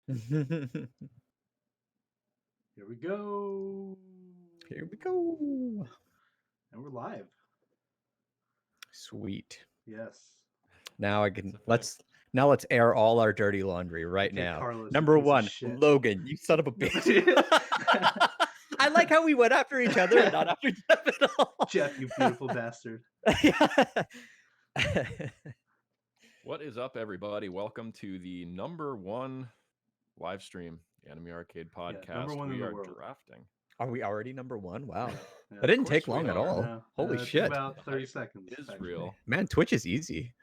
Here Here we go. we go. And we're live. Sweet. Yes. Now I It's can a thing. let's air all our dirty laundry right Okay, now. Carlos, you Number piece of one, shit. Logan, you son of a No. bitch. I like how we went after each other and not after Jeff at all. Jeff, you beautiful bastard. What is up, everybody? Welcome to the number one live stream, Anime Arcade Podcast. number one in we the are world. drafting. Are we already number one? Wow. Yeah. That didn't Of take course we long at are. all. No, Holy it took shit. about The 30 hype seconds. is actually. real. Man, Twitch is easy.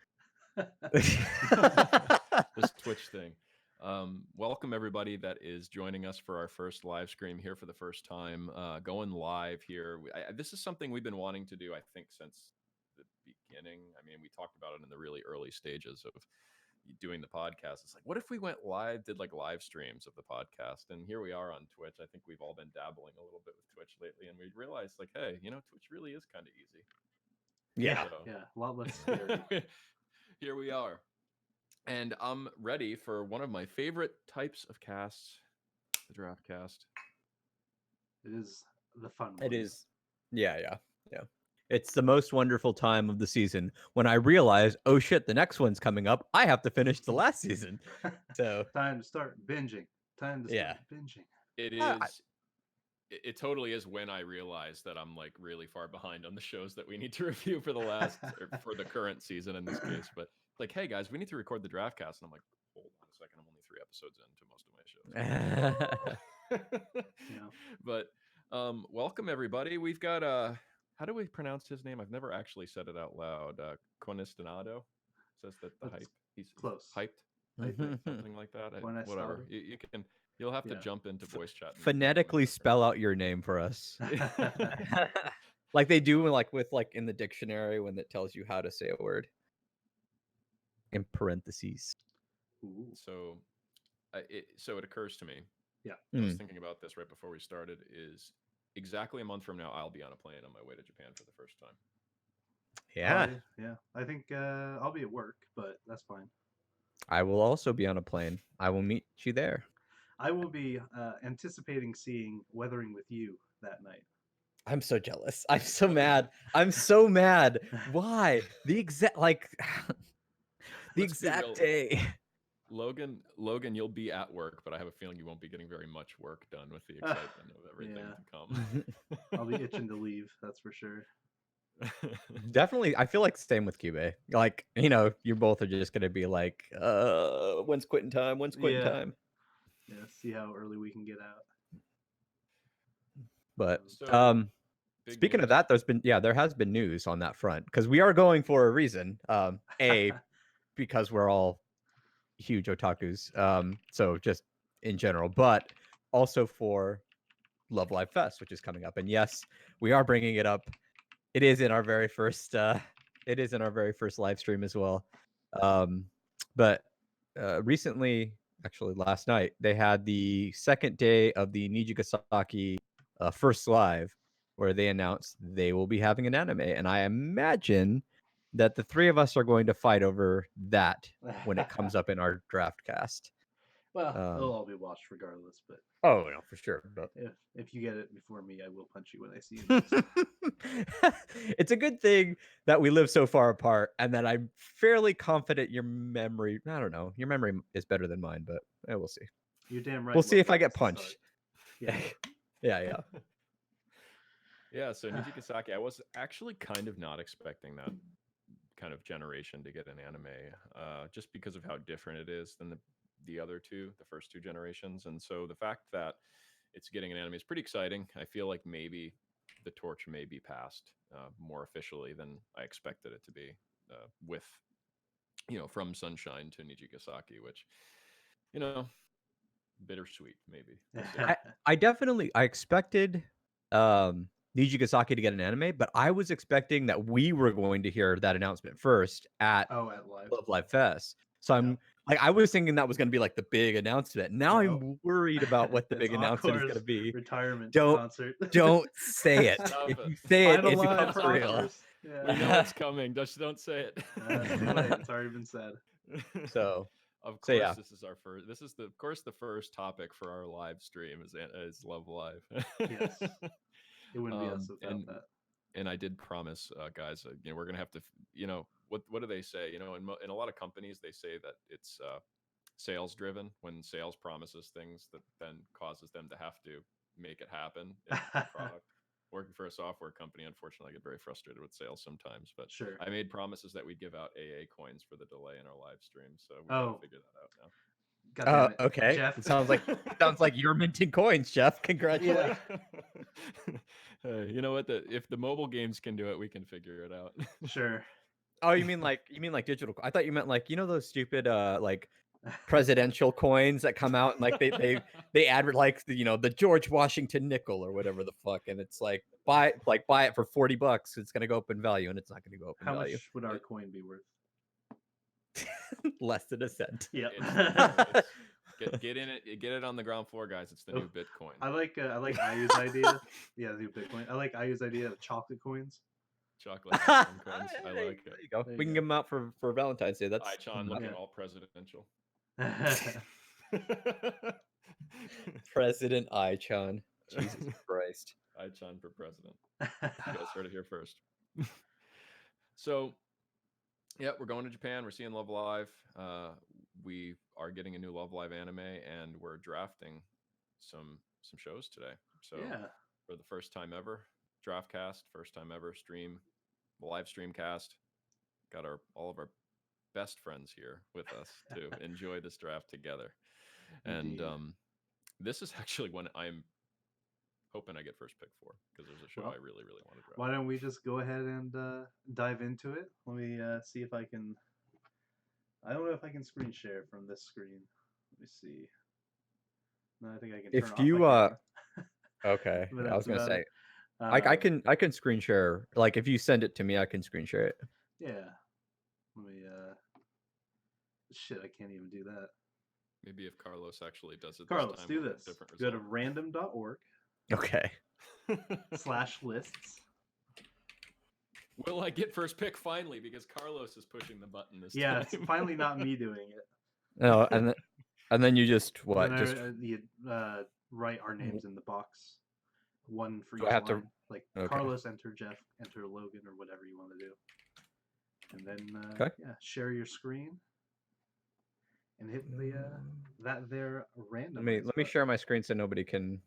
This Twitch thing. Welcome everybody that is joining us for our first live stream here for the first time. Going live here. This is something we've been wanting to do, I think, since the beginning. I mean, we talked about it in the really early stages of doing the podcast. It's like, what if we went live, did like live streams of the podcast? And here we are on Twitch. I think we've all been dabbling a little bit with Twitch lately, and we realized, like, hey, Twitch really is kind of easy. Yeah. So- Yeah, a lot less scary. Here we are. And I'm ready for one of my favorite types of casts, the draft cast. It is the fun one. It is. Yeah. It's the most wonderful time of the season when I realize, oh shit, the next one's coming up. I have to finish the last season. So Time to start binging. Time to start binging. It Ah, is. It totally is when I realize that I'm like really far behind on the shows that we need to review for the last or for the current season in this case. But it's like, hey guys, we need to record the draft cast, and I'm like, hold on a second, I'm only 3 episodes into most of my shows. Yeah. But welcome everybody. We've got how do we pronounce his name? I've never actually said it out loud. Conistonado says that the That's hype. He's close. hyped, something like that. Whatever. Conistonado. You can. You'll have to Yeah. jump into voice chat. and Phonetically look it up. spell out your name for us. Like they do like with like in the dictionary when it tells you how to say a word. In parentheses. Ooh. So, it occurs to me. Yeah. I was Mm. thinking about this right before we started. Is exactly a month from now, I'll be on a plane on my way to Japan for the first time. Yeah. Yeah. I think I'll be at work, but that's fine. I will also be on a plane. I will meet you there. I will be anticipating seeing Weathering with You that night. I'm so jealous. I'm so mad. I'm so mad. Why? The exact like the Let's be real. exact day. Logan, you'll be at work, but I have a feeling you won't be getting very much work done with the excitement of everything Yeah. to come. I'll be itching to leave, that's for sure. Definitely, I feel like same with Cube. Like, you both are just gonna be like, when's quitting time? When's quitting Yeah. time? Yeah, see how early we can get out. But So, big speaking of news. that, there has been news on that front because we are going for a reason. Because we're all huge otakus. So just in general, but also for Love Live Fest, which is coming up. And yes, we are bringing it up. It is in our very first. It is in our very first live stream as well. But recently, actually last night, they had the second day of the Nijigasaki first live, where they announced they will be having an anime, and I imagine that the three of us are going to fight over that when it comes up in our draft cast. Well, they'll all be watched regardless, but Oh no, for sure. But if you get it before me, I will punch you when I see you next. it's a good thing that we live so far apart, and that I'm fairly confident your memory. I don't know. Your memory is better than mine, but we'll see. You're damn right. We'll see if I Logan, get so punched. Yeah. Yeah. Yeah, so Nijigasaki, I was actually kind of not expecting that kind of generation to get an anime, just because of how different it is than the other two, the first two generations. And so the fact that it's getting an anime is pretty exciting. I feel like maybe the torch may be passed more officially than I expected it to be, with from Sunshine to Nijigasaki, which bittersweet maybe. We'll see. I expected Nijigasaki to get an anime, but I was expecting that we were going to hear that announcement first at at live. Love Live Fest. So I'm like, I was thinking that was going to be like the big announcement. Now I'm worried about what the big announcement is going to be. Retirement Don't concert. Don't say it. Stop If it. you say it, Final it line becomes for real. Oscars. We know it's coming. Just don't say it. Too late. It's already been said. So Of So, course, yeah. this is our first. This is of course the first topic for our live stream is Love Live. Yes. It wouldn't be us without and that. and I did promise, guys, we're gonna have to, what do they say? In a lot of companies, they say that it's sales driven. When sales promises things, that then causes them to have to make it happen in the product. Working for a software company, unfortunately, I get very frustrated with sales sometimes. But Sure. I made promises that we'd give out AA coins for the delay in our live stream, so we Oh. gotta figure that out now. God damn it. Okay. Jeff. It sounds like you're minting coins, Jeff. Congratulations. Hey, you know what? If the mobile games can do it, we can figure it out. Sure. Oh, you mean like digital? I thought you meant like those stupid like presidential coins that come out and like they advert like the George Washington nickel or whatever the fuck, and it's like buy it for $40. It's gonna go up in value, and it's not gonna go up in How value. much would our coin be worth? Less than a cent. Yeah. Get in it. Get it on the ground floor, guys. It's the new Bitcoin. I like Ayu's idea. Yeah, the new Bitcoin. I like Ayu's idea of chocolate coins. Chocolate coins. I There like you it. go. There We you can go. give them out for Valentine's Day. That's Ichan looking Yeah. all presidential. President Ichan. Jesus Christ. Ichan for president. You guys heard it here first. So, yeah, we're going to Japan. We're seeing Love Live. We are getting a new Love Live anime, and we're drafting some shows today. So, Yeah. for the first time ever, Draftcast, first time ever stream, live stream cast. Got all of our best friends here with us to enjoy this draft together. And Indeed. this is actually one I'm hoping I get first pick for, because there's a show Well, I really, really want to draft. Why don't we just go ahead and dive into it? Let me see if I can. I don't know if I can screen share from this screen. Let me see. No, I think I can. If turn off you my camera. okay, But I was that's gonna about say it. I can screen share. Like if you send it to me, I can screen share it. Yeah. Let me. Shit, I can't even do that. Maybe if Carlos actually does it. Carlos, this time, do we'll get this. different Go to result. random.org/lists. Will I get first pick finally? Because Carlos is pushing the button this Yeah, time. it's finally not me doing it. No, and then you just what? Then Just you write our names in the box, one for Do each I have to- line. Like okay. Carlos, enter Jeff, enter Logan, or whatever you want to do. And then Okay. yeah, share your screen and hit the that there random. let me share my screen so nobody can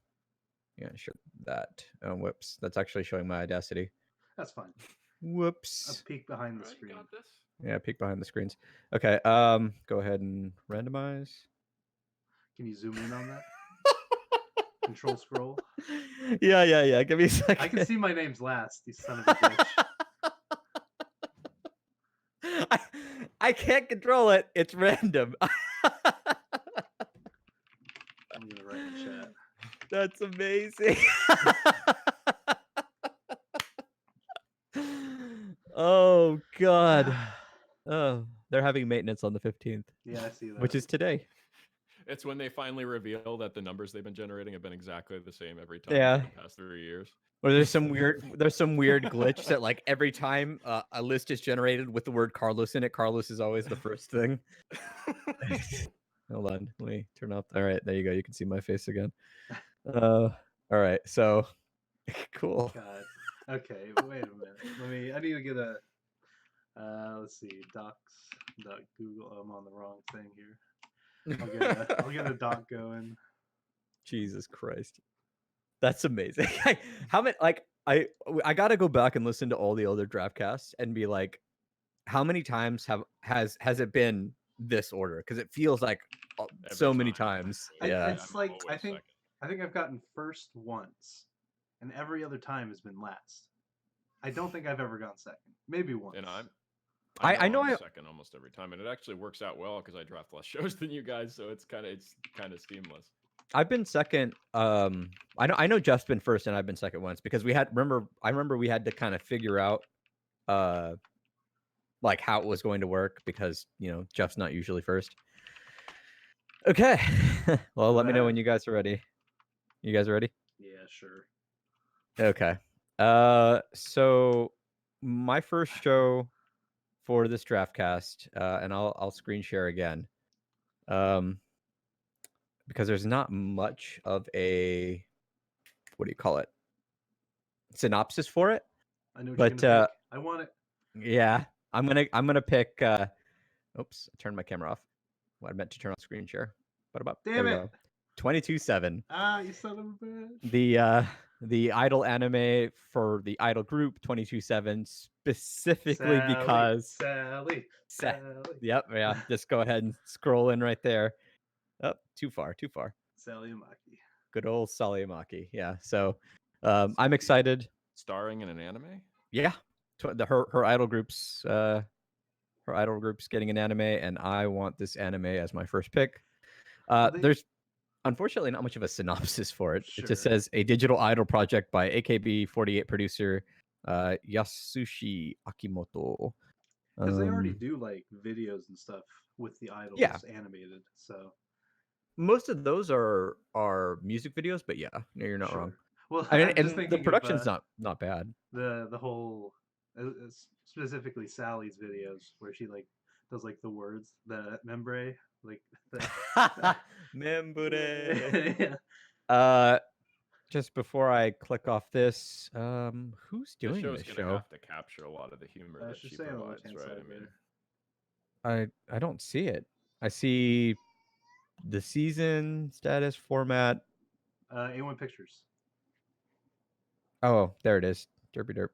share that. Oh, whoops. That's actually showing my Audacity. That's fine. Whoops. A peek behind the Alright, screen. got this. Yeah, peek behind the screens. Okay, go ahead and randomize. Can you zoom in on that? Control scroll. Yeah. Give me a second. I can see my name's last. You son of a bitch. I can't control it. It's random. I'm gonna write in chat. That's amazing. Oh God. Oh, they're having maintenance on the 15th, Yeah, I see that. which is today. It's when they finally reveal that the numbers they've been generating have been exactly the same every time Yeah. for the past 3 years. Or there's some weird glitch that like every time a list is generated with the word Carlos in it, Carlos is always the first thing. Hold on, let me turn off. All right, there you go. You can see my face again. All right, so cool. God. Okay, wait a minute. I need to get a. Let's see, docs.google. Oh, I'm on the wrong thing here. I'll get a doc going. Jesus Christ, that's amazing. How many I gotta go back and listen to all the other draft casts and be like, how many times has it been this order? Because it feels like so many times. Yeah, It's like always I think second. I've gotten first once, and every other time has been last. I don't think I've ever gone second. Maybe once. And I know I'm second almost every time, and it actually works out well because I draft less shows than you guys, so it's kind of seamless. I've been second. I know Jeff's been first, and I've been second once because I remember we had to kind of figure out like how it was going to work because Jeff's not usually first. Okay. Well, let me know when you guys are ready. You guys ready? Yeah, sure. Okay. So my first show for this draft cast, and I'll screen share again. because there's not much of a, what do you call it, synopsis for it. I know what But you're gonna pick. I want it. yeah, I'm gonna pick. Oops, I turned my camera off. Well, I meant to turn on screen share. What about? Damn there we it. go. 22/7. Ah, you son of a bitch. The idol anime for the idol group 22/7 specifically because Sally. Yep, yeah. Just go ahead and scroll in right there. Oh, too far. Sally Amaki. Good old Salyamaki. Yeah. So I'm excited. Starring in an anime? Yeah. Her idol group's getting an anime, and I want this anime as my first pick. There's unfortunately not much of a synopsis for it. It just Sure. says a digital idol project by AKB48 producer Yasushi Akimoto. Because they already do like videos and stuff with the idols Yeah. animated. So most of those are music videos, but yeah, no, you're not wrong. Well, I mean, I'm just and the thinking production's of, not bad. the whole specifically Sally's videos where she like does like the words, the membre, like the Membure. yeah. Just before I click off this, who's This doing show's this gonna show? have to capture a lot of the humor that Should she say on the provides, left-hand right? side I mean, there. I don't see it. I see the season status format. A1 Pictures. Oh, there it is. Derpy derp.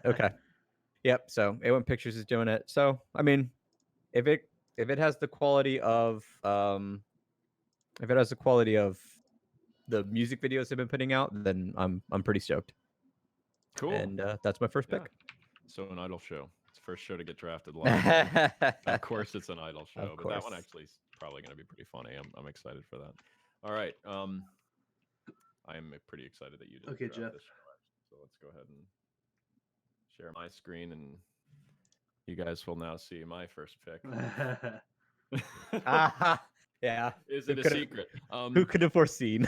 Okay. Yep. So A1 Pictures is doing it. So I mean, if it has the quality of the music videos they've been putting out, then I'm pretty stoked. cool. And that's my first pick. So an idol show. It's the first show to get drafted live. Of course, it's an idol show, Of but that one course. actually is probably going to be pretty funny. I'm excited for that. All right. I'm pretty excited that you did Okay, draft Jeff. this show. So let's go ahead and share my screen, and you guys will now see my first pick. Yeah. Is it a secret? Who could have foreseen?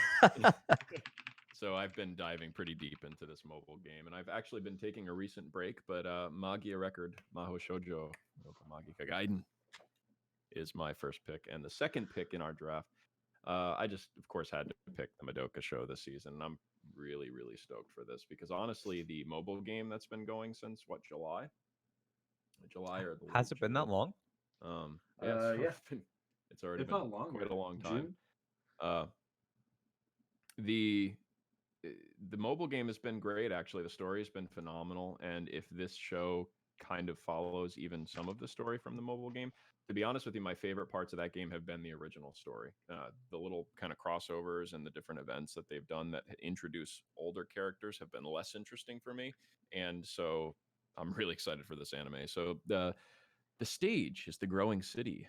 So I've been diving pretty deep into this mobile game, and I've actually been taking a recent break, but Magia Record Maho Shoujo Magika Gaiden is my first pick. And the second pick in our draft, I just, of course, had to pick the Madoka show this season. And I'm really, really stoked for this because honestly, the mobile game that's been going since what, July or the Has it been that long? Yeah, yeah. It's already If been not longer. quite a long time. June? The mobile game has been great, actually. The story has been phenomenal, and if this show kind of follows even some of the story from the mobile game, to be honest with you, my favorite parts of that game have been the original story. The little kind of crossovers and the different events that they've done that introduce older characters have been less interesting for me, and so I'm really excited for this anime. So the stage is the growing city,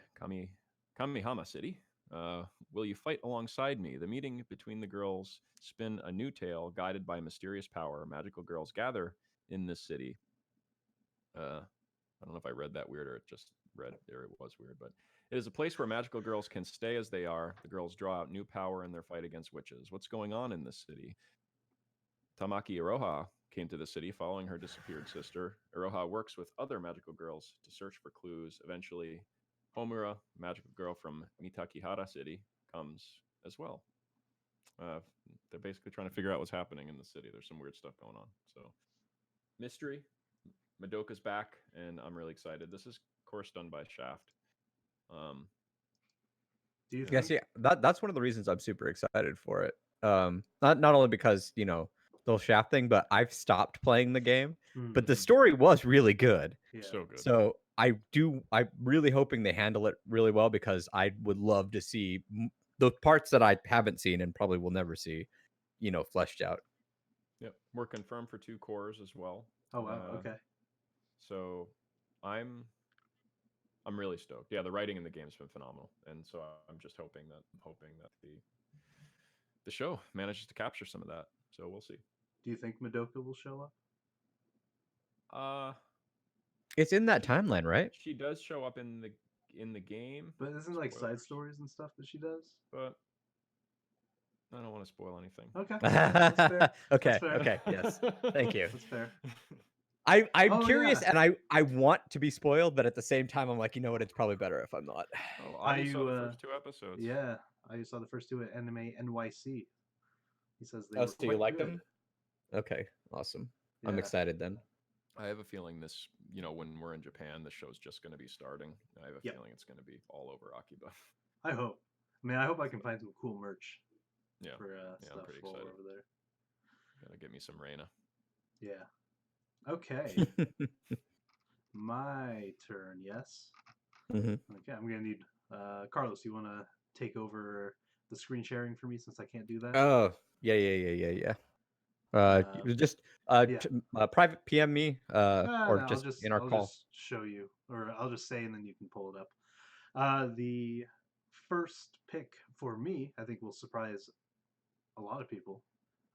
Kamihama City. Will you fight alongside me? The meeting between the girls spin a new tale guided by mysterious power. Magical girls gather in this city. I don't know if I read that weird or it just read there. It was weird, but it is a place where magical girls can stay as they are. The girls draw out new power in their fight against witches. What's going on in this city? Tamaki Iroha came to the city following her disappeared sister. Iroha works with other magical girls to search for clues. Eventually, Homura, magical girl from Mitakihara City, comes as well. They're basically trying to figure out what's happening in the city. There's some weird stuff going on. So, mystery. Madoka's back, and I'm really excited. This is, of course, done by Shaft. Do you Yeah, think? see, that's one of the reasons I'm super excited for it. Not only because the whole Shaft thing, but I've stopped playing the game. But the story was really good. Yeah. So good. So I'm really hoping they handle it really well because I would love to see the parts that I haven't seen and probably will never see, fleshed out. Yep, we're confirmed for 2 cores as well. Oh wow. Okay. So I'm really stoked. Yeah, the writing in the game's been phenomenal, and so I'm just hoping that the show manages to capture some of that. So we'll see. Do you think Madoka will show up? It's in that timeline, right? She does show up in the game, but isn't like side stories and stuff that she does? But I don't want to spoil anything. Okay. That's fair. Okay. That's fair. Okay. Yes. Thank you. That's fair. I'm Oh curious, yeah, and I want to be spoiled, but at the same time, I'm like, you know what? It's probably better if I'm not. Oh, I Audie saw the first 2 episodes. yeah, I saw the first two at Anime NYC. He says they Oh, were so you quite like good. them? Okay, awesome. I'm Yeah, excited then. I have a feeling this, when we're in Japan, the show's just going to be starting. I have a yep. feeling it's going to be all over Akiba. I hope. I mean, I hope I can find some cool merch Yeah, for yeah, I'm stuff pretty while we're excited. over there. Gotta get me some Reina. Yeah. Okay. My turn. Yes. Mhm. Okay. I'm gonna need Carlos. You want to take over the screen sharing for me since I can't do that? Oh, yeah. Um, Just yeah. private PM me No, or just in our I'll call. just show you, or I'll just say, and then you can pull it up. The first pick for me, I think, will surprise a lot of people.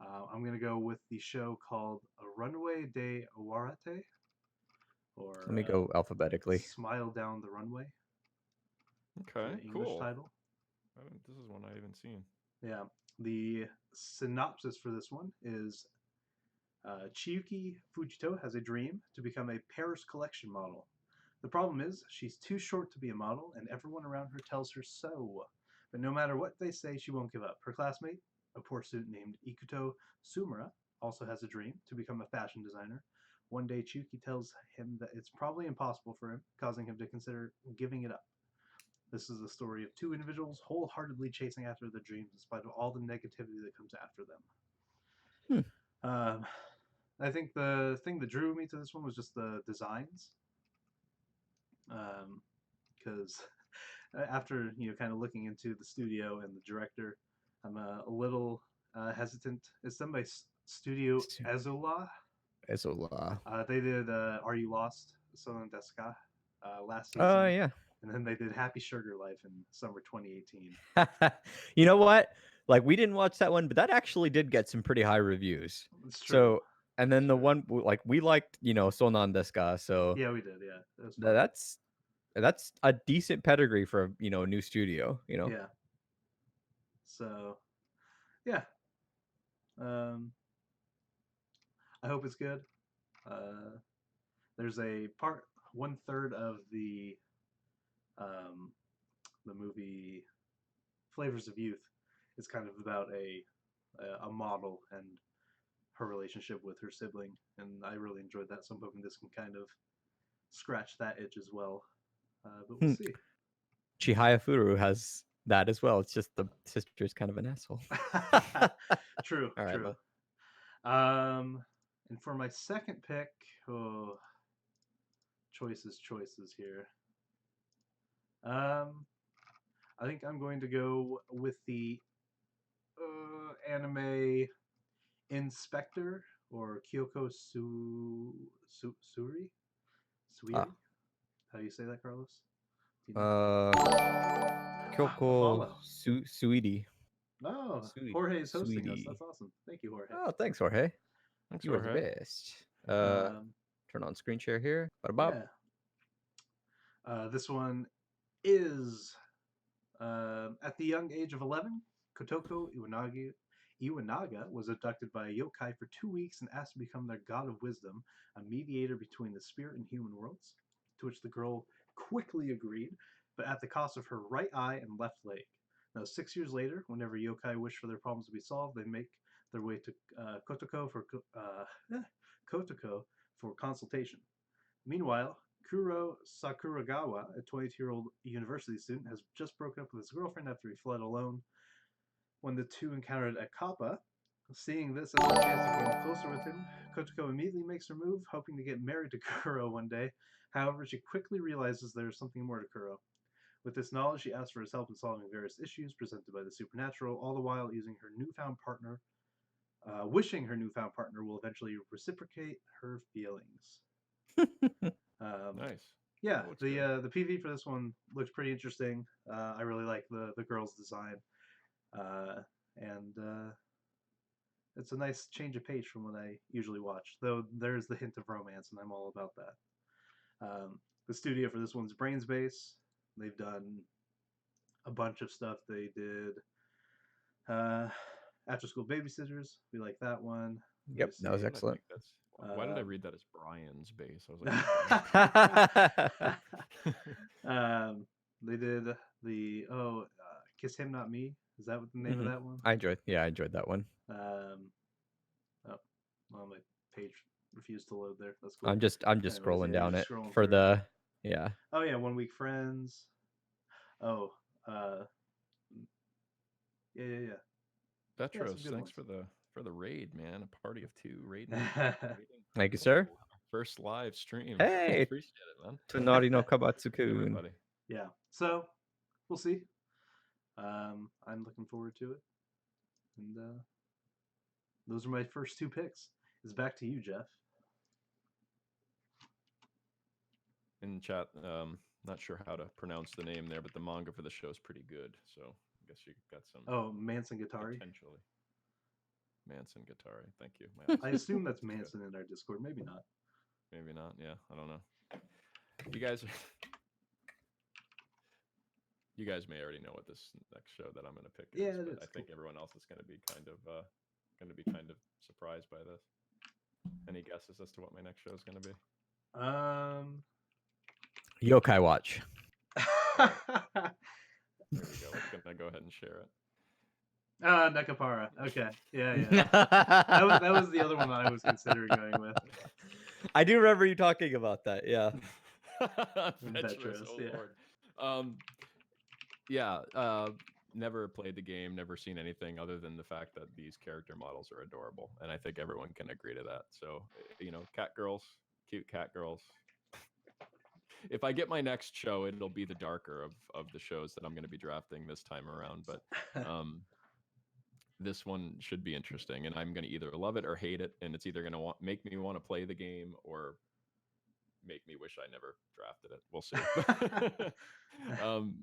I'm gonna go with the show called Runway de Awarate, Let or me go alphabetically. Smile Down the Runway for Okay, the English cool. title. This is one I haven't seen. Yeah. The synopsis for this one is Chiyuki Fujito has a dream to become a Paris collection model. The problem is, she's too short to be a model, and everyone around her tells her so. But no matter what they say, she won't give up. Her classmate, a poor student named Ikuto Sumura, also has a dream to become a fashion designer. One day, Chiyuki tells him that it's probably impossible for him, causing him to consider giving it up. This is the story of two individuals wholeheartedly chasing after their dreams in spite of all the negativity that comes after them. Hmm. I think the thing that drew me to this one was just the designs, because after kind of looking into the studio and the director, I'm a little hesitant. It's done by Studio Ezola. Ezola. They did Are You Lost? Sonon Deska last Oh season, yeah. and then they did Happy Sugar Life in summer 2018. You know what? Like we didn't watch that one, but that actually did get some pretty high reviews. It's true. So, and then It's the true. one like we liked, Sonan Deska. So Yeah, we did. Yeah, it was fun. that's a decent pedigree for a new studio. Yeah. So, yeah. Um, I hope it's good. Uh, there's a part 1/3 of um, the movie Flavors of Youth is kind of about a model and her relationship with her sibling, and I really enjoyed that. So I'm hoping this can kind of scratch that itch as well. But we'll Hmm. see. Chihaya Furu has that as well. It's just the sister's kind of an asshole. True, All right, true. well. And for my second pick, oh, choices here. Um, I think I'm going to go with the anime Inspector, or Kyoko Suri? Ah. Suiri? How do you say that, Carlos? Do you know? Kyoko Apollo. Suidi. Oh, Jorge is hosting us. Sweetie. That's awesome. Thank you, Jorge. Oh, thanks, Jorge. Thanks, You are the Jorge. best. Um, Turn on screen share here. Bada yeah. This one is at the young age of 11, Kotoko Iwanaga was abducted by a yokai for 2 weeks and asked to become their god of wisdom, a mediator between the spirit and human worlds, to which the girl quickly agreed, but at the cost of her right eye and left leg. Now, 6 years later, whenever yokai wish for their problems to be solved, they make their way to Kotoko for consultation. Meanwhile, Kuro Sakuragawa, a 22-year-old university student, has just broken up with his girlfriend after he fled alone. When the two encountered a kappa, seeing this as a chance to get closer with him, Kotoko immediately makes her move, hoping to get married to Kuro one day. However, she quickly realizes there is something more to Kuro. With this knowledge, she asks for his help in solving various issues presented by the supernatural, all the while using her newfound partner, wishing her newfound partner will eventually reciprocate her feelings. Nice. Yeah, That looks the good. the PV for this one looks pretty interesting. I really like the girl's design, and it's a nice change of pace from what I usually watch. Though there's the hint of romance, and I'm all about that. The studio for this one's Brainspace. They've done a bunch of stuff. They did After School Babysitters, we like that one. Let Yep, me that was see. I excellent. think that's why did I read that as Brian's base? I was like, They did the Kiss Him Not Me. Is that what the name of that one? I enjoyed that one. Oh, well, my page refused to load there. That's cool. I'm just Anyways, scrolling yeah, down you're it scrolling for through. the yeah. Oh yeah, 1 Week Friends. Oh, yeah. Petros, good thanks ones. for the raid, man. A party of 2 raiding. Thank you, sir. First live stream. Hey, Appreciate it, man. Tonari no Kabatsu-kun. Everybody. Yeah. So we'll see. I'm looking forward to it. And those are my first 2 picks. It's back to you, Jeff. In chat, not sure how to pronounce the name there, but the manga for the show is pretty good. So I guess you got some. Oh, Manson Guitari. Potentially. Manson Guitari. Thank you. I assume that's Manson in our Discord. Maybe not. Maybe not. Yeah, I don't know. You guys may already know what this next show that I'm going to pick is. Yeah, But I think everyone else is going to be kind of surprised by this. Any guesses as to what my next show is going to be? Yokai Watch. There we go. I'm gonna go ahead and share it. Nekapara. Okay. Yeah. that was the other one that I was considering going with. I do remember you talking about that. Yeah. Petros, yeah. Lord. Never played the game, never seen anything other than the fact that these character models are adorable, and I think everyone can agree to that. So, cat girls, cute cat girls. If I get my next show, it'll be the darker of the shows that I'm going to be drafting this time around. But this one should be interesting, and I'm going to either love it or hate it, and it's either going to make me want to play the game or make me wish I never drafted it. We'll see.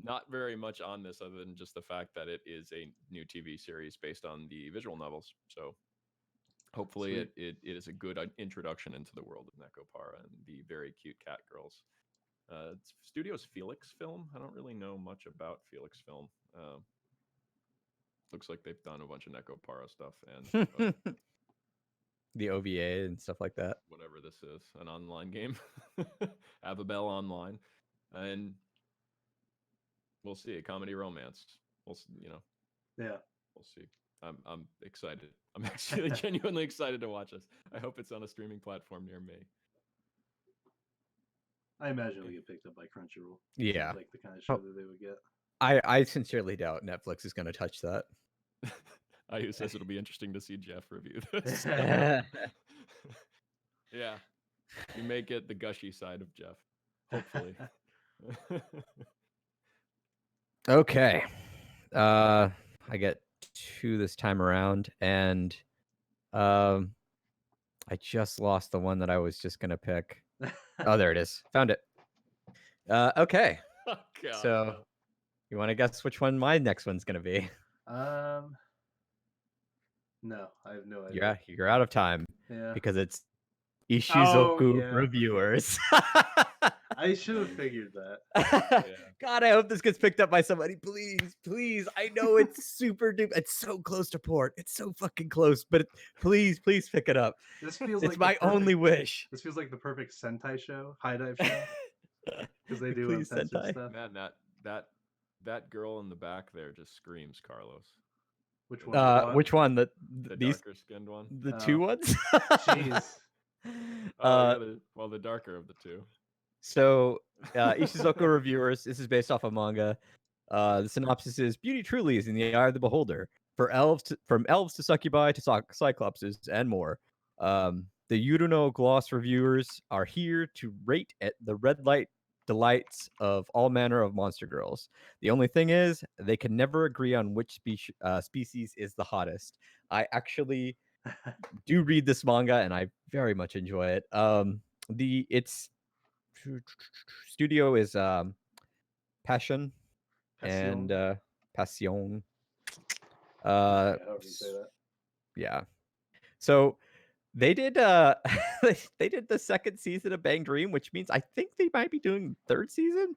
Not very much on this other than just the fact that it is a new TV series based on the visual novels. So hopefully it is a good introduction into the world of Nekopara and the very cute cat girls. Studio's Felix Film. I don't really know much about Felix Film. Looks like they've done a bunch of Nekopara stuff and the OVA and stuff like that. Whatever this is, an online game. Avabel Online, and we'll see. A comedy romance. Yeah, we'll see. I'm excited. I'm actually genuinely excited to watch this. I hope it's on a streaming platform near me. I imagine it'll get picked up by Crunchyroll. Yeah, like the kind of show that they would get. I sincerely doubt Netflix is going to touch that. Ayu says it'll be interesting to see Jeff review this. Yeah, you may get the gushy side of Jeff, hopefully. Okay, I get 2 this time around, and I just lost the one that I was just gonna pick. Oh, there it is. Found it. Okay. Oh, God, so, you want to guess which one my next one's gonna be? No, I have no idea. You're out of time. Yeah. Because it's Ishizoku yeah. Reviewers. I should have figured that. God, I hope this gets picked up by somebody. Please. I know it's super duper. It's so close to port. It's so fucking close. But please pick it up. This feels it's like my only wish. This feels like the perfect Sentai show, High Dive show. Because they do uncensored stuff. Man, that girl in the back there just screams Carlos. Which one? Which one? The darker skinned one. The 2 ones. Jeez. The darker of the 2. So, Ishizoku Reviewers. This is based off a manga. The synopsis is: beauty truly is in the eye of the beholder. From elves to succubi to cyclopses and more. The Yuruno Gloss reviewers are here to rate at the red light delights of all manner of monster girls. The only thing is, they can never agree on which species is the hottest. I actually do read this manga, and I very much enjoy it. Its studio is Passion and Passion. However you say that. Yeah. So they did they did the 2nd season of Bang Dream, which means I think they might be doing 3rd season,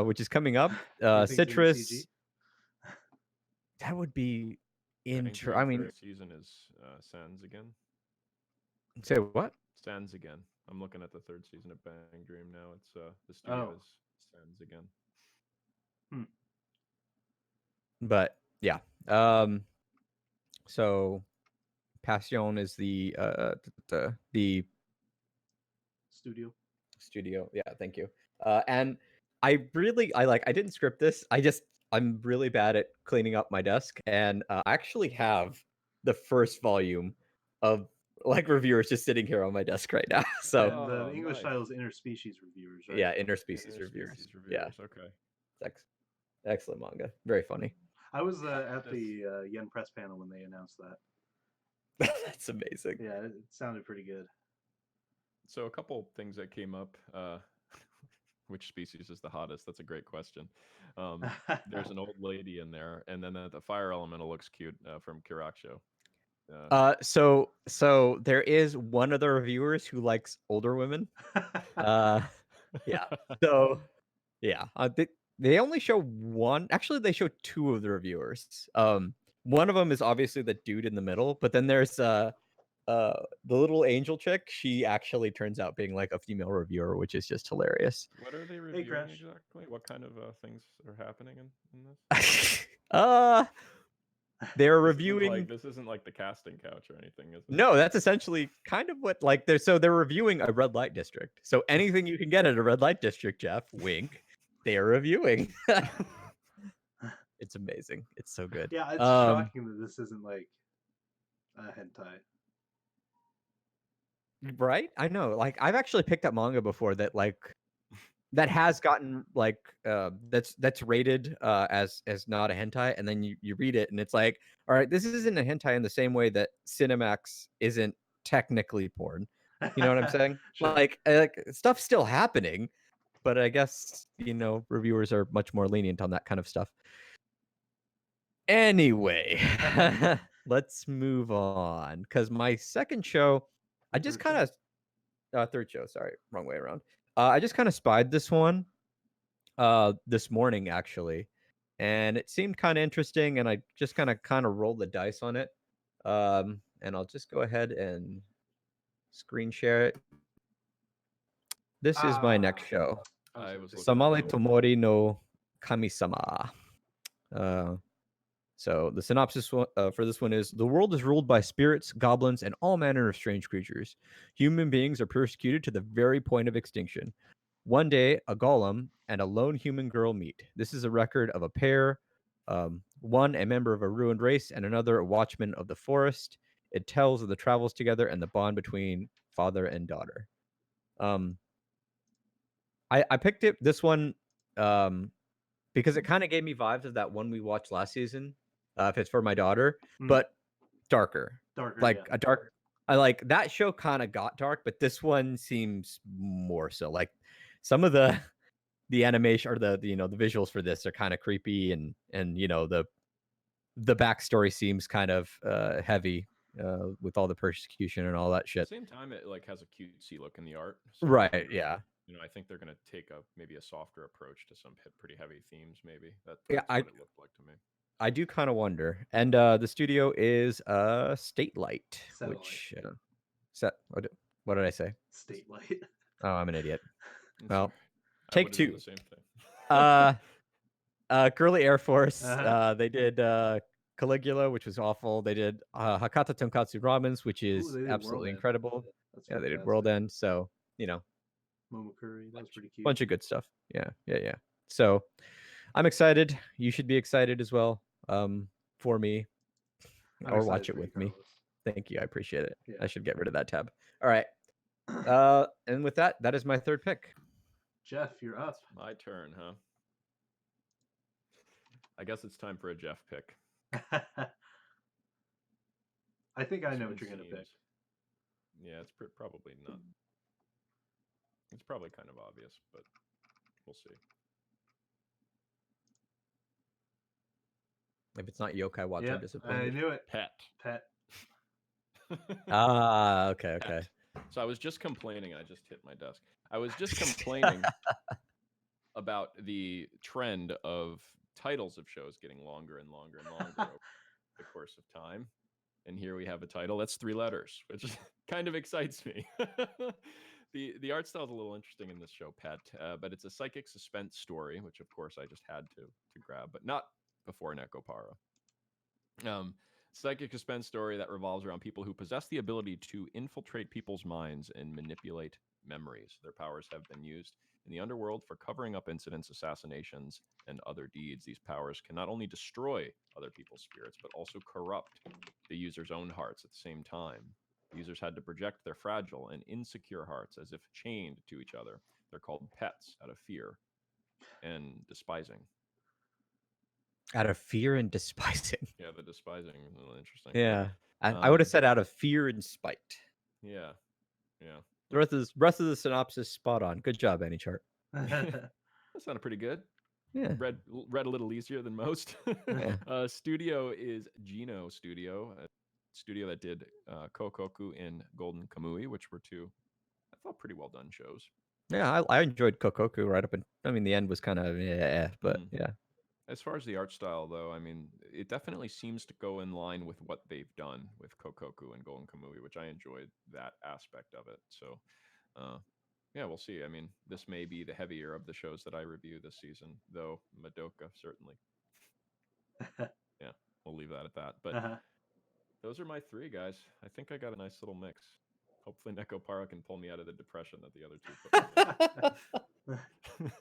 which is coming up. Citrus. That would be I the mean, third season is Sans again. say what? Sans again. I'm looking at the third season of Bang Dream now. It's the Oh. studio is Sans again. But yeah. So Passion is the Studio. studio. Yeah, thank you. And I didn't script this. I'm really bad at cleaning up my desk, and I actually have the first volume of like reviewers just sitting here on my desk right now. So And the Oh, English nice. title is Interspecies Reviewers, right? yeah, interspecies reviewers. Interspecies Yeah, reviewers. Okay. excellent manga. Very funny. I was at Yes. the Yen Press panel when they announced that. That's amazing. Yeah, it sounded pretty good. So a couple things that came up. Which species is the hottest? That's a great question. There's an old lady in there, and then the fire elemental looks cute from Kiraksho. So there is one of the reviewers who likes older women. Yeah. So yeah, they only show one. Actually, they show two of the reviewers. One of them is obviously the dude in the middle, but then there's the little angel chick. She actually turns out being like a female reviewer, which is just hilarious. What are they reviewing Crash. exactly? What kind of things are happening in this? They're This isn't reviewing. this isn't like the casting couch or anything, is it? No, that's essentially kind of what like they're reviewing a red light district. So anything you can get at a red light district, Jeff, wink, they are reviewing. It's amazing. It's so good. Yeah, it's shocking that this isn't like a hentai. Right? I know. Like I've actually picked up manga before that that has gotten like that's rated as not a hentai, and then you read it and it's like, all right, this isn't a hentai in the same way that Cinemax isn't technically porn. You know what I'm saying? Sure. Like stuff's still happening, but I guess reviewers are much more lenient on that kind of stuff. Anyway, let's move on because my second show, I just Third kind of third show. Sorry, wrong way around. I just kind of spied this one this morning actually, and it seemed kind of interesting, and I just kind of rolled the dice on it. And I'll just go ahead and screen share it. This is my next show, I was looking Samale at it. Tomori no Kami-sama. So the synopsis for this one is: the world is ruled by spirits, goblins, and all manner of strange creatures. Human beings are persecuted to the very point of extinction. One day, a golem and a lone human girl meet. This is a record of a pair, one a member of a ruined race, and another a watchman of the forest. It tells of the travels together and the bond between father and daughter. I picked this one because it kind of gave me vibes of that one we watched last season. If it's for my daughter, but darker, like yeah. a dark. I like that show kind of got dark, but this one seems more so. Like some of the animation or the visuals for this are kind of creepy, and the backstory seems kind of heavy with all the persecution and all that At shit. the same time, it like has a cutesy look in the art. So, Right? Yeah. I think they're gonna take maybe a softer approach to some pretty heavy themes. Maybe that's Yeah, what it looked like to me. I do kind of wonder. And the studio is State Light, which what did I say? State Light. Oh, I'm an idiot. I'm Well, sorry. I take would've done two. the same thing. Girly Air Force. Uh-huh. They did Caligula, which was awful. They did Hakata Tonkatsu Ramens, which is they did absolutely World End. incredible. That's Yeah, they did fantastic. World End. So Momokuri, that was pretty cute. bunch of good stuff. Yeah. So I'm excited. You should be excited as well. For me, I'm or watch excited it for you, with me. Carlos. Thank you. I appreciate it. Yeah. I should get rid of that tab. All right. And with that is my third pick. Jeff, you're up. My turn, huh? I guess it's time for a Jeff pick. I think I This know one what you're gonna pick. seems- Yeah, it's probably not. It's probably kind of obvious, but we'll see. If it's not Yokai Watch, Yeah, I'm I disappointed. knew it. Pet. Pet. Okay. Pet. So I was just complaining. I just hit my desk. I was just complaining about the trend of titles of shows getting longer and longer and longer the course of time. And here we have a title that's 3 letters, which kind of excites me. The art style is a little interesting in this show, Pet, but it's a psychic suspense story, which of course I just had to grab, but not before Neko Para. Psychic suspense story that revolves around people who possess the ability to infiltrate people's minds and manipulate memories. Their powers have been used in the underworld for covering up incidents, assassinations, and other deeds. These powers can not only destroy other people's spirits, but also corrupt the user's own hearts at the same time. Users had to project their fragile and insecure hearts as if chained to each other. They're called pets out of fear and despising. Out of fear and despising. Yeah, the despising is a little interesting. Yeah. I would have Um, said out of fear and spite. Yeah, yeah. The rest of the synopsis spot on. Good job, Anychart. That sounded pretty good. Yeah. Read a little easier than most. Yeah. Studio is Geno Studio, a studio that did Kokoku and Golden Kamui, which were 2, I thought, pretty well done shows. Yeah, I enjoyed Kokoku right up, and I mean the end was kind of but yeah. As far as the art style, though, I mean, it definitely seems to go in line with what they've done with Kokoku and Golden Kamui, which I enjoyed that aspect of it. So, yeah, we'll see. I mean, this may be the heavier of the shows that I review this season, though Madoka certainly. Yeah, we'll leave that at that. But those are my 3, guys. I think I got a nice little mix. Hopefully, Neko Para can pull me out of the depression that the other 2 put me in.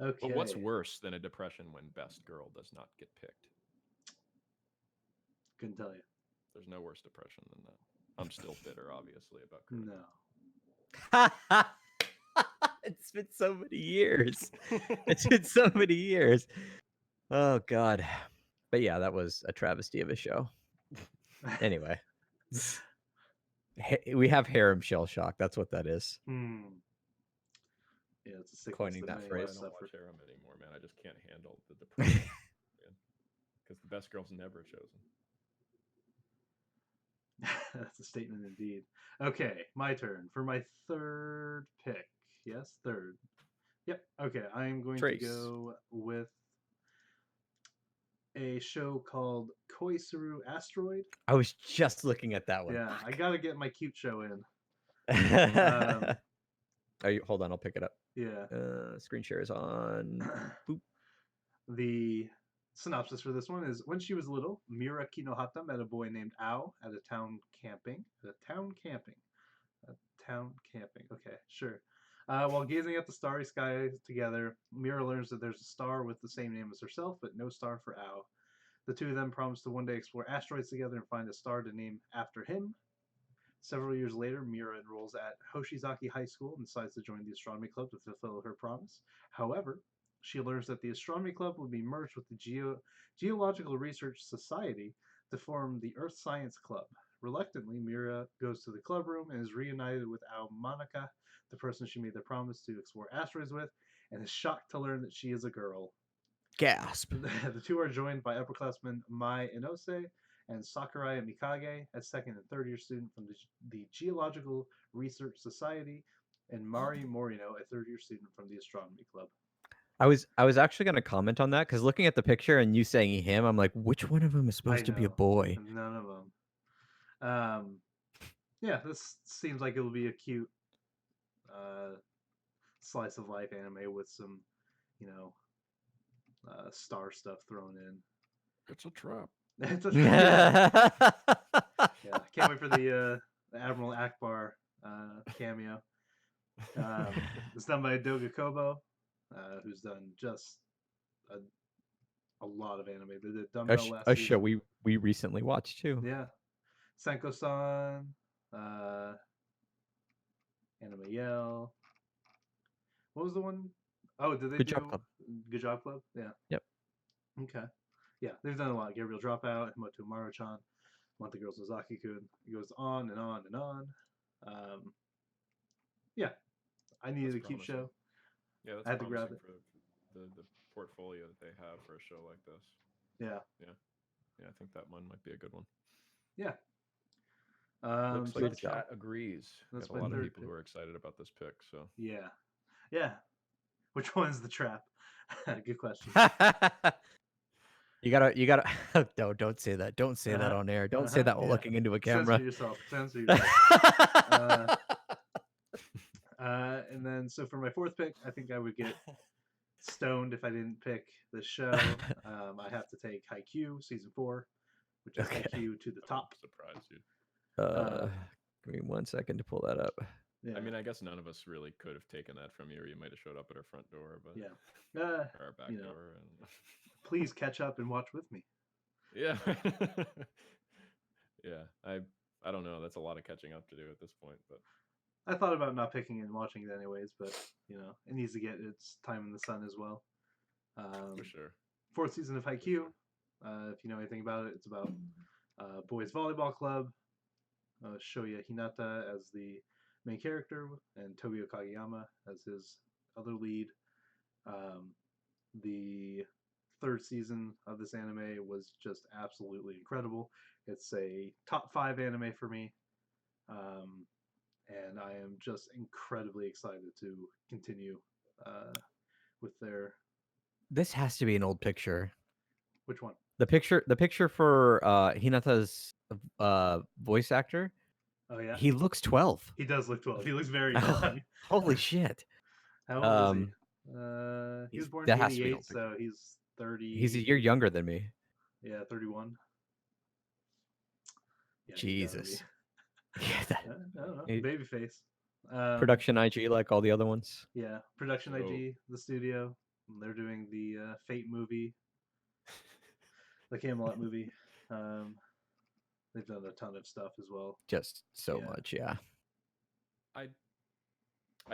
Okay. But what's worse than a depression when Best Girl does not get picked? Couldn't tell you. There's no worse depression than that. I'm still bitter, obviously, about Kuroko. No. It's been so many years. It's been so many years. Oh God. But yeah, that was a travesty of a show. Anyway. We have harem shell shock. That's what that is. Yeah, it's a sickness Coining that many of phrase. us I don't suffer. watch harem anymore, man. I just can't handle the depression. Because the Best Girl's never chosen. That's a statement indeed. Okay, my turn for my 3rd pick. Yes, 3rd. Yep. Okay, I'm going Trace. to go with a show called Koisuru Asteroid. I was just looking at that one. Yeah, I gotta get my cute show in. Hold on, I'll pick it up. Yeah. Screen share is on. Boop. The synopsis for this one is: when she was little, Mira Kinohata met a boy named Ao at a town camping. Okay, sure. While gazing at the starry sky together, Mira learns that there's a star with the same name as herself, but no star for Ao. The 2 of them promise to one day explore asteroids together and find a star to name after him. Several years later, Mira enrolls at Hoshizaki High School and decides to join the astronomy club to fulfill her promise. However, she learns that the astronomy club will be merged with the Geological Research Society to form the Earth Science Club. Reluctantly, Mira goes to the club room and is reunited with Ao Manaka, the person she made the promise to explore asteroids with, and is shocked to learn that she is a girl. Gasp. The 2 are joined by upperclassmen Mai Inose and Sakurai Mikage, a 2nd and 3rd year student from the Geological Research Society, and Mari Morino, a 3rd year student from the Astronomy Club. I was actually going to comment on that because looking at the picture and you saying him, I'm like, which one of them is supposed to be a boy? None of them. Yeah, this seems like it'll be a cute slice of life anime with some, star stuff thrown in. It's a trap. It's a trap. Yeah, can't wait for the Admiral Akbar cameo. It's done by Doga Kobo, who's done just a lot of anime. They did Dumbbell last A season. show we recently watched too. Yeah. Senko-san, Anime Yell. What was the one? Oh, did they Good do Job Club. Good Job Club? Yeah. Yep. Okay. Yeah, they've done a lot. Gabriel Dropout, Himoto Maru-chan, Want the Girls Ozaki-kun. It goes on and on and on. Yeah, I needed That's a cute promising. show. Yeah, that's I had to grab promising for the portfolio that they have for a show like this. Yeah. Yeah, I think that one might be a good one. Yeah. Looks so like the that's- chat agrees. that's Got a my lot of third people who pick. are excited about this pick. So Yeah. Yeah. Which one's the trap? Good question. You gotta. No, don't say that. Don't say that Uh-huh. on air. Don't say that while Yeah. looking into a Censor camera. yourself. Censor yourself. And then, so for my fourth pick, I think I would get stoned if I didn't pick the show. I have to take Haikyuu season 4, which is Okay. Haikyuu to the top. Surprise you. Give me 1 second to pull that up. Yeah. I mean, I guess none of us really could have taken that from you, or you might have showed up at our front door, but yeah. or our back You know. door. And... Please catch up and watch with me. Yeah. Yeah. I don't know. That's a lot of catching up to do at this point, but I thought about not picking it and watching it anyways, but it needs to get its time in the sun as well. for sure. 4th season of Haikyuu. If you know anything about it, it's about boys volleyball club. Shoya Hinata as the main character, and Tobio Kageyama as his other lead. The 3rd season of this anime was just absolutely incredible. It's a top 5 anime for me. And I am just incredibly excited to continue with their. This has to be an old picture. Which one? The picture for Hinata's voice actor. Oh yeah, he looks 12. He does look 12. He looks very young. Holy shit! How old is he? He was born in '88, so he's 30. He's a year younger than me. Yeah, 31. Yeah, Jesus. I don't know. Babyface. Production IG, like all the other ones. Yeah, Production IG, the studio. They're doing the Fate movie, the Camelot movie. They've done a ton of stuff as well. Just so much, yeah. I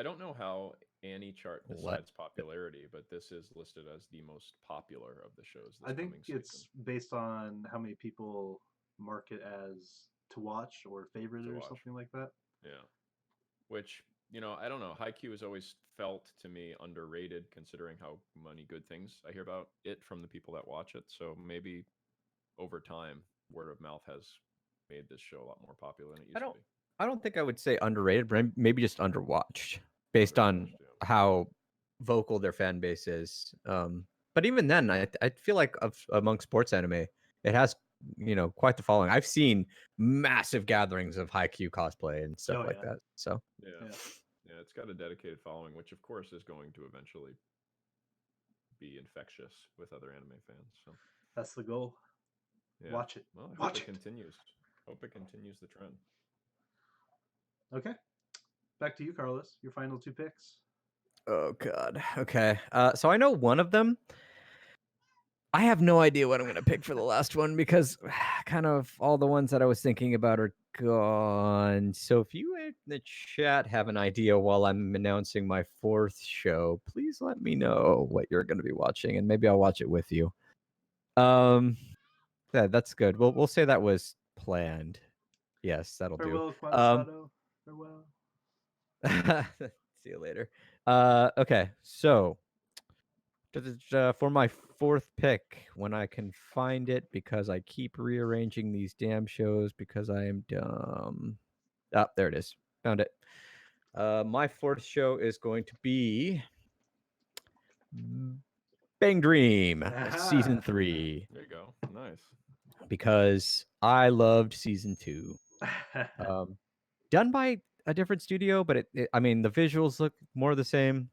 don't know how Annie chart decides popularity, but this is listed as the most popular of the shows. I think it's based on how many people mark it as to watch or favorite or something like that. Yeah. Which, I don't know. Haikyuu has always felt to me underrated, considering how many good things I hear about it from the people that watch it. So maybe over time, word of mouth has made this show a lot more popular than it used to be. I don't think I would say underrated, but maybe just underwatched, based on how vocal their fan base is. But even then, I feel like among sports anime, it has quite the following. I've seen massive gatherings of Haikyuu cosplay and stuff like that. So yeah, it's got a dedicated following, which of course is going to eventually be infectious with other anime fans. So that's the goal. Yeah. Watch it. Well, I hope it continues. Hope it continues the trend. Okay, back to you, Carlos. Your final 2 picks. Oh God. Okay. So I know one of them. I have no idea what I'm going to pick for the last one because kind of all the ones that I was thinking about are gone. So if you in the chat have an idea while I'm announcing my 4th show, please let me know what you're going to be watching, and maybe I'll watch it with you. Yeah, that's good. We'll say that was planned. Yes, that'll do. Farewell. See you later. Okay, so for my 4th pick, when I can find it, because I keep rearranging these damn shows because I am dumb. Ah, there it is. Found it. My 4th show is going to be Bang Dream, season 3. There you go. Nice. Because I loved season 2. Done by a different studio, but I mean, the visuals look more the same.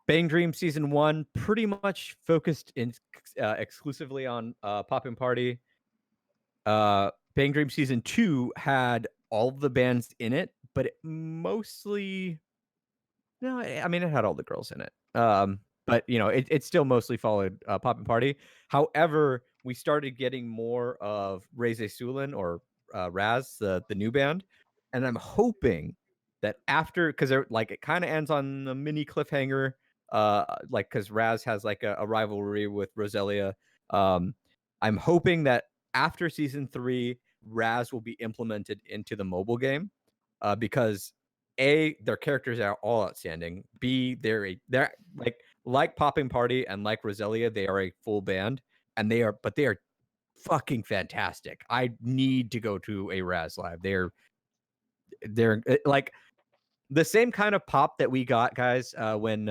Bang Dream season 1 pretty much focused exclusively on Poppin' Party. Bang Dream season 2 had all the bands in it, but it mostly it had all the girls in it. But it still mostly followed Poppin' Party. However, we started getting more of Reize Sulen or Raz, the new band, and I'm hoping that after, because it kind of ends on a mini cliffhanger, because Raz has like a rivalry with Roselia. I'm hoping that after season 3, Raz will be implemented into the mobile game, because A, their characters are all outstanding. B, they're like Poppin' Party and like Roselia, they are a full band, and they are fucking fantastic. I need to go to a Raz live. They're like the same kind of pop that we got, guys, when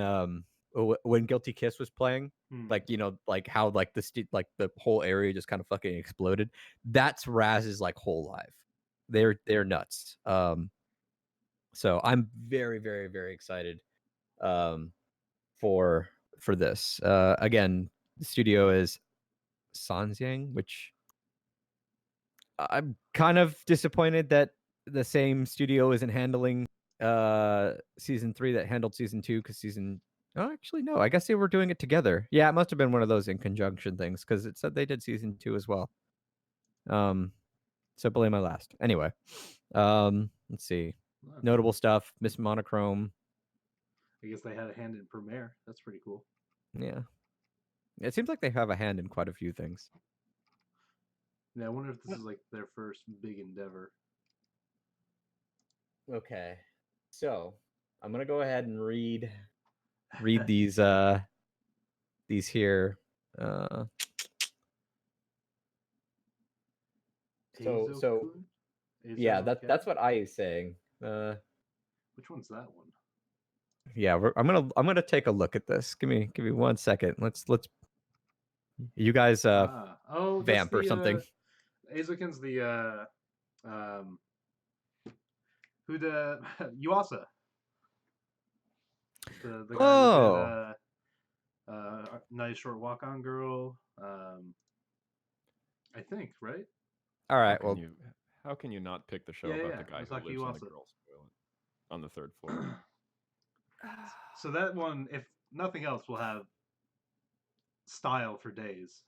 when Guilty Kiss was playing, Hmm. like like how like like the whole area just kind of fucking exploded. That's Raz's like whole life. They're nuts. So I'm very very very excited for this. Again, the studio is Sanjiang, which I'm kind of disappointed that the same studio isn't handling season 3 that handled season 2, because actually no, I guess they were doing it together. Yeah, it must have been one of those in conjunction things, because it said they did season 2 as well. So blame my last. Anyway, let's see. Wow. Notable stuff: Miss Monochrome. I guess they had a hand in Premiere. That's pretty cool. Yeah, it seems like they have a hand in quite a few things. Yeah, I wonder if this is like their first big endeavor. Okay, so I'm gonna go ahead and read these here. So Eizokun? yeah, Eizo that's Ken? what I is saying. Which one's that one? Yeah, I'm gonna take a look at this. Give me 1 second. Let's you guys Oh, that's vamp or something. Eizoken's the who the Yuasa. The guy Oh, who did Nice Short Walk On Girl. I think, right? all right. Well, How can you not pick the show Yeah, about yeah, the guy who Masaki lives in the Yuasa. girls' toilet on the 3rd floor? So that one, if nothing else, will have style for days.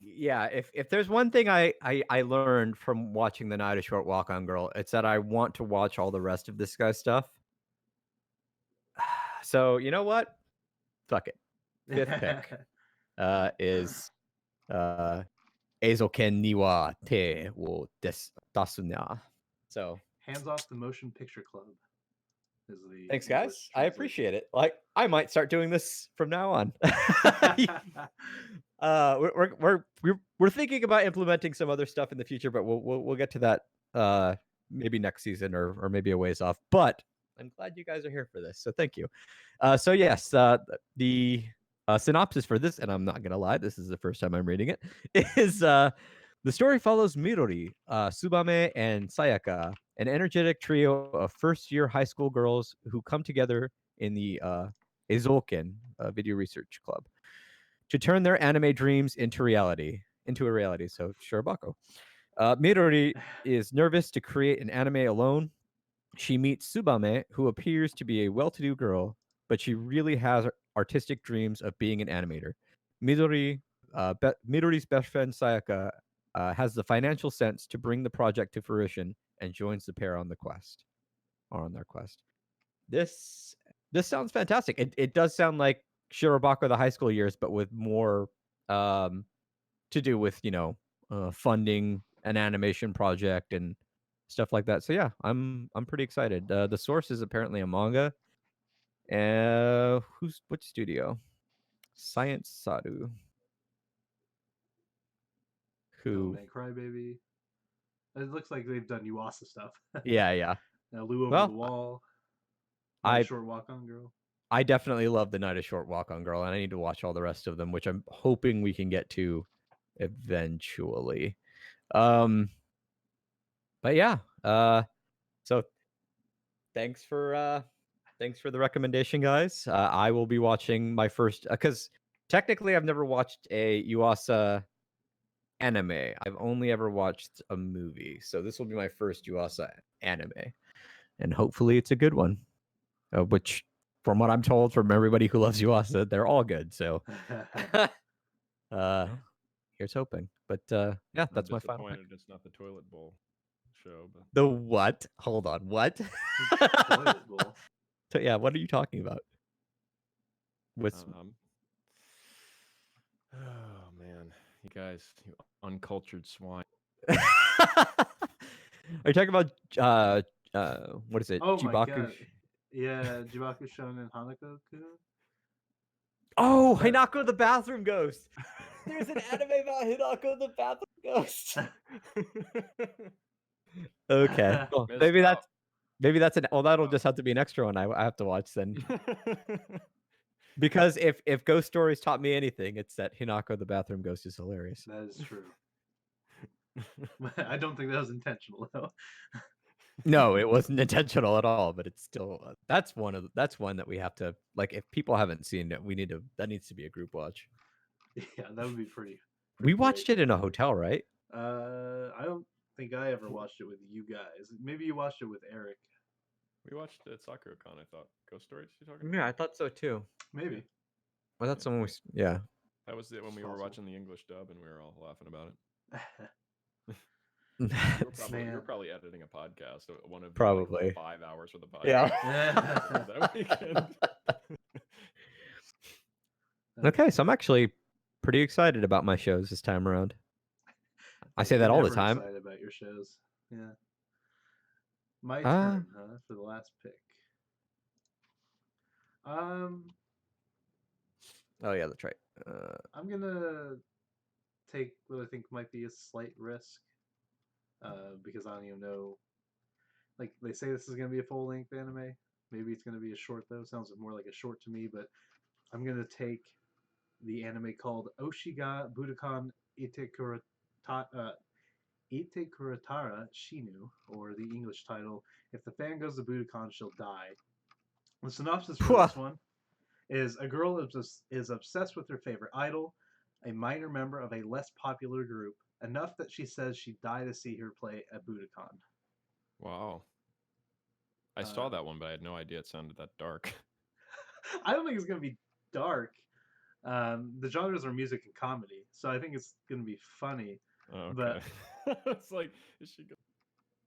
yeah, if there's one thing I learned from watching the Night of Short Walk On Girl, it's that I want to watch all the rest of this guy's stuff. So you know what? Fuck it. 5th pick is Eizoken niwa te wo dasu na. So Hands Off the Motion Picture Club is the thanks, English guys. I translation. appreciate it. Like, I might start doing this from now on. We're thinking about implementing some other stuff in the future, but we'll get to that maybe next season or maybe a ways off. But I'm glad you guys are here for this, so thank you. So yes, the synopsis for this, and I'm not gonna lie, this is the first time I'm reading it, is the story follows Midori, Tsubame, and Sayaka, an energetic trio of first-year high school girls who come together in the Eizouken Video Research Club to turn their anime dreams into a reality. So Shirobako. Midori is nervous to create an anime alone. She meets Tsubame, who appears to be a well-to-do girl, but she really has artistic dreams of being an animator. Midori's best friend Sayaka has the financial sense to bring the project to fruition and joins the pair on their quest. This sounds fantastic. It does sound like Shirobako the high school years, but with more to do with funding an animation project and stuff like that. So yeah, I'm pretty excited. The source is apparently a manga. Which studio? Science Sadu. Devil Who? May Cry Baby. It looks like they've done Yuasa stuff. Yeah. Now Lou Over Well, the Wall. I Short Walk On Girl. I definitely love the Night of Short Walk On Girl, and I need to watch all the rest of them, which I'm hoping we can get to eventually. But yeah, so thanks for the recommendation, guys. I will be watching my first, because technically I've never watched a Yuasa anime. I've only ever watched a movie, so this will be my first Yuasa anime, and hopefully it's a good one. Which, from what I'm told from everybody who loves Yuasa, they're all good. So, here's hoping. But yeah, that's my final pick. It's not the toilet bowl show, but The what? Hold on, what? Toilet Bowl. So yeah, what are you talking about? What's oh man, you guys, you uncultured swine. Are you talking about what is it? Oh Jibaku? my god. Yeah, Jibaku Shonen Hanako-kun. Oh, Hinako the bathroom ghost. There's an anime about Hinako the bathroom ghost. Okay. Well, maybe that's an. Well, that'll just have to be an extra one I have to watch then. Because if Ghost Stories taught me anything, it's that Hinako the bathroom ghost is hilarious. That is true. I don't think that was intentional though. No, it wasn't intentional at all, but it's still that's one that we have to like. If people haven't seen it, that needs to be a group watch. Yeah, that would be pretty. We watched it in a hotel, right? I don't think I ever watched it with you guys. Maybe you watched it with Eric. We watched it at SakuraCon, I thought. Ghost Stories, you talking about? Yeah, I thought so too. Maybe. Well, that's when yeah. That was it when It's we were possible. watching the English dub and we were all laughing about it. Yeah. You were probably editing a podcast. One of Probably. like 5 hours with a podcast. Yeah. That weekend. Okay, so I'm actually pretty excited about my shows this time around. I say that all the Never time. excited about your shows. Yeah. My turn, huh? For the last pick. Oh yeah, that's right. I'm gonna take what I think might be a slight risk, because I don't even know. Like they say, this is gonna be a full length anime. Maybe it's gonna be a short though. Sounds more like a short to me. But I'm gonna take the anime called Oshiga Budokan Itekuratara Shinu, or the English title, If the Fan Goes to Budokan, She'll Die. The synopsis for this one is a girl is obsessed with her favorite idol, a minor member of a less popular group, enough that she says she'd die to see her play at Budokan. Wow. I saw that one, but I had no idea it sounded that dark. I don't think it's going to be dark. The genres are music and comedy, so I think it's going to be funny. Oh, okay. But it's like, is she good?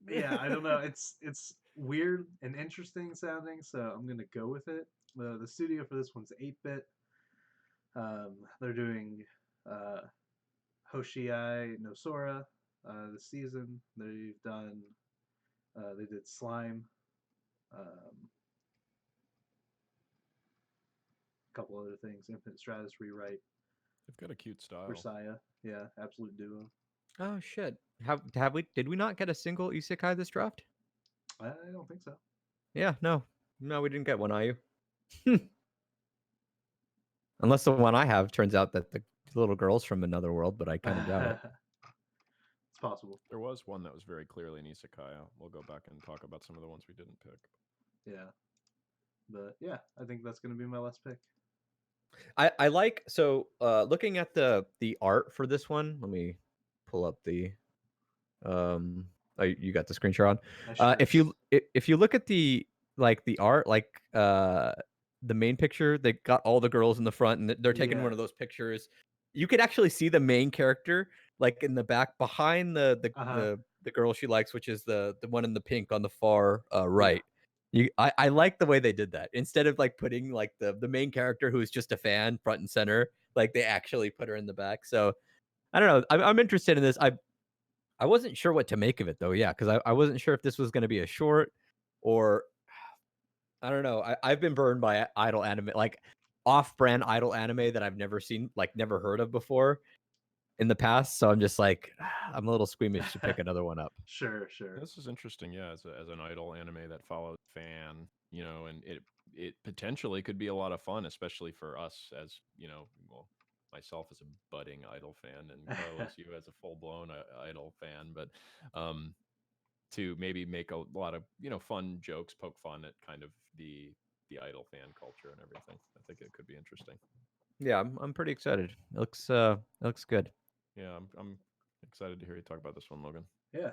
Yeah, I don't know. It's weird and interesting sounding, so I'm going to go with it. The studio for this one's 8-bit. They're doing Hoshiai no Sora this season. They've done they did Slime, a couple other things, Infinite Stratus Rewrite, They've got a cute style. Versailles, yeah, Absolute Duo. Oh shit! Did we not get a single isekai this draft? I don't think so. Yeah, no, we didn't get one. Are you? Unless the one I have turns out that the little girl's from another world, but I kind of doubt it. It's possible. There was one that was very clearly an isekai. We'll go back and talk about some of the ones we didn't pick. Yeah, but yeah, I think that's going to be my last pick. I like looking at the art for this one. Let me pull up the oh, you got the screenshot on. If you look at the art, the main picture, they got all the girls in the front and they're taking one of those pictures. You could actually see the main character like in the back behind the girl she likes, which is the one in the pink on the far right. I like the way they did that. Instead of like putting like the main character who's just a fan front and center, like they actually put her in the back. So I don't know. I'm interested in this. I wasn't sure what to make of it though. Yeah, because I wasn't sure if this was going to be a short or I don't know. I've been burned by idol anime, like off-brand idol anime that I've never seen, like never heard of before in the past. So I'm just like, I'm a little squeamish to pick another one up. Sure. This is interesting, yeah. As an idol anime that follows fan, and it potentially could be a lot of fun, especially for us as well, myself as a budding idol fan, and Carlos, you as a full-blown idol fan, but to maybe make a lot of fun jokes, poke fun at kind of the idol fan culture and everything. I think it could be interesting. Yeah, I'm pretty excited. It looks good. Yeah, I'm excited to hear you talk about this one, Logan. Yeah,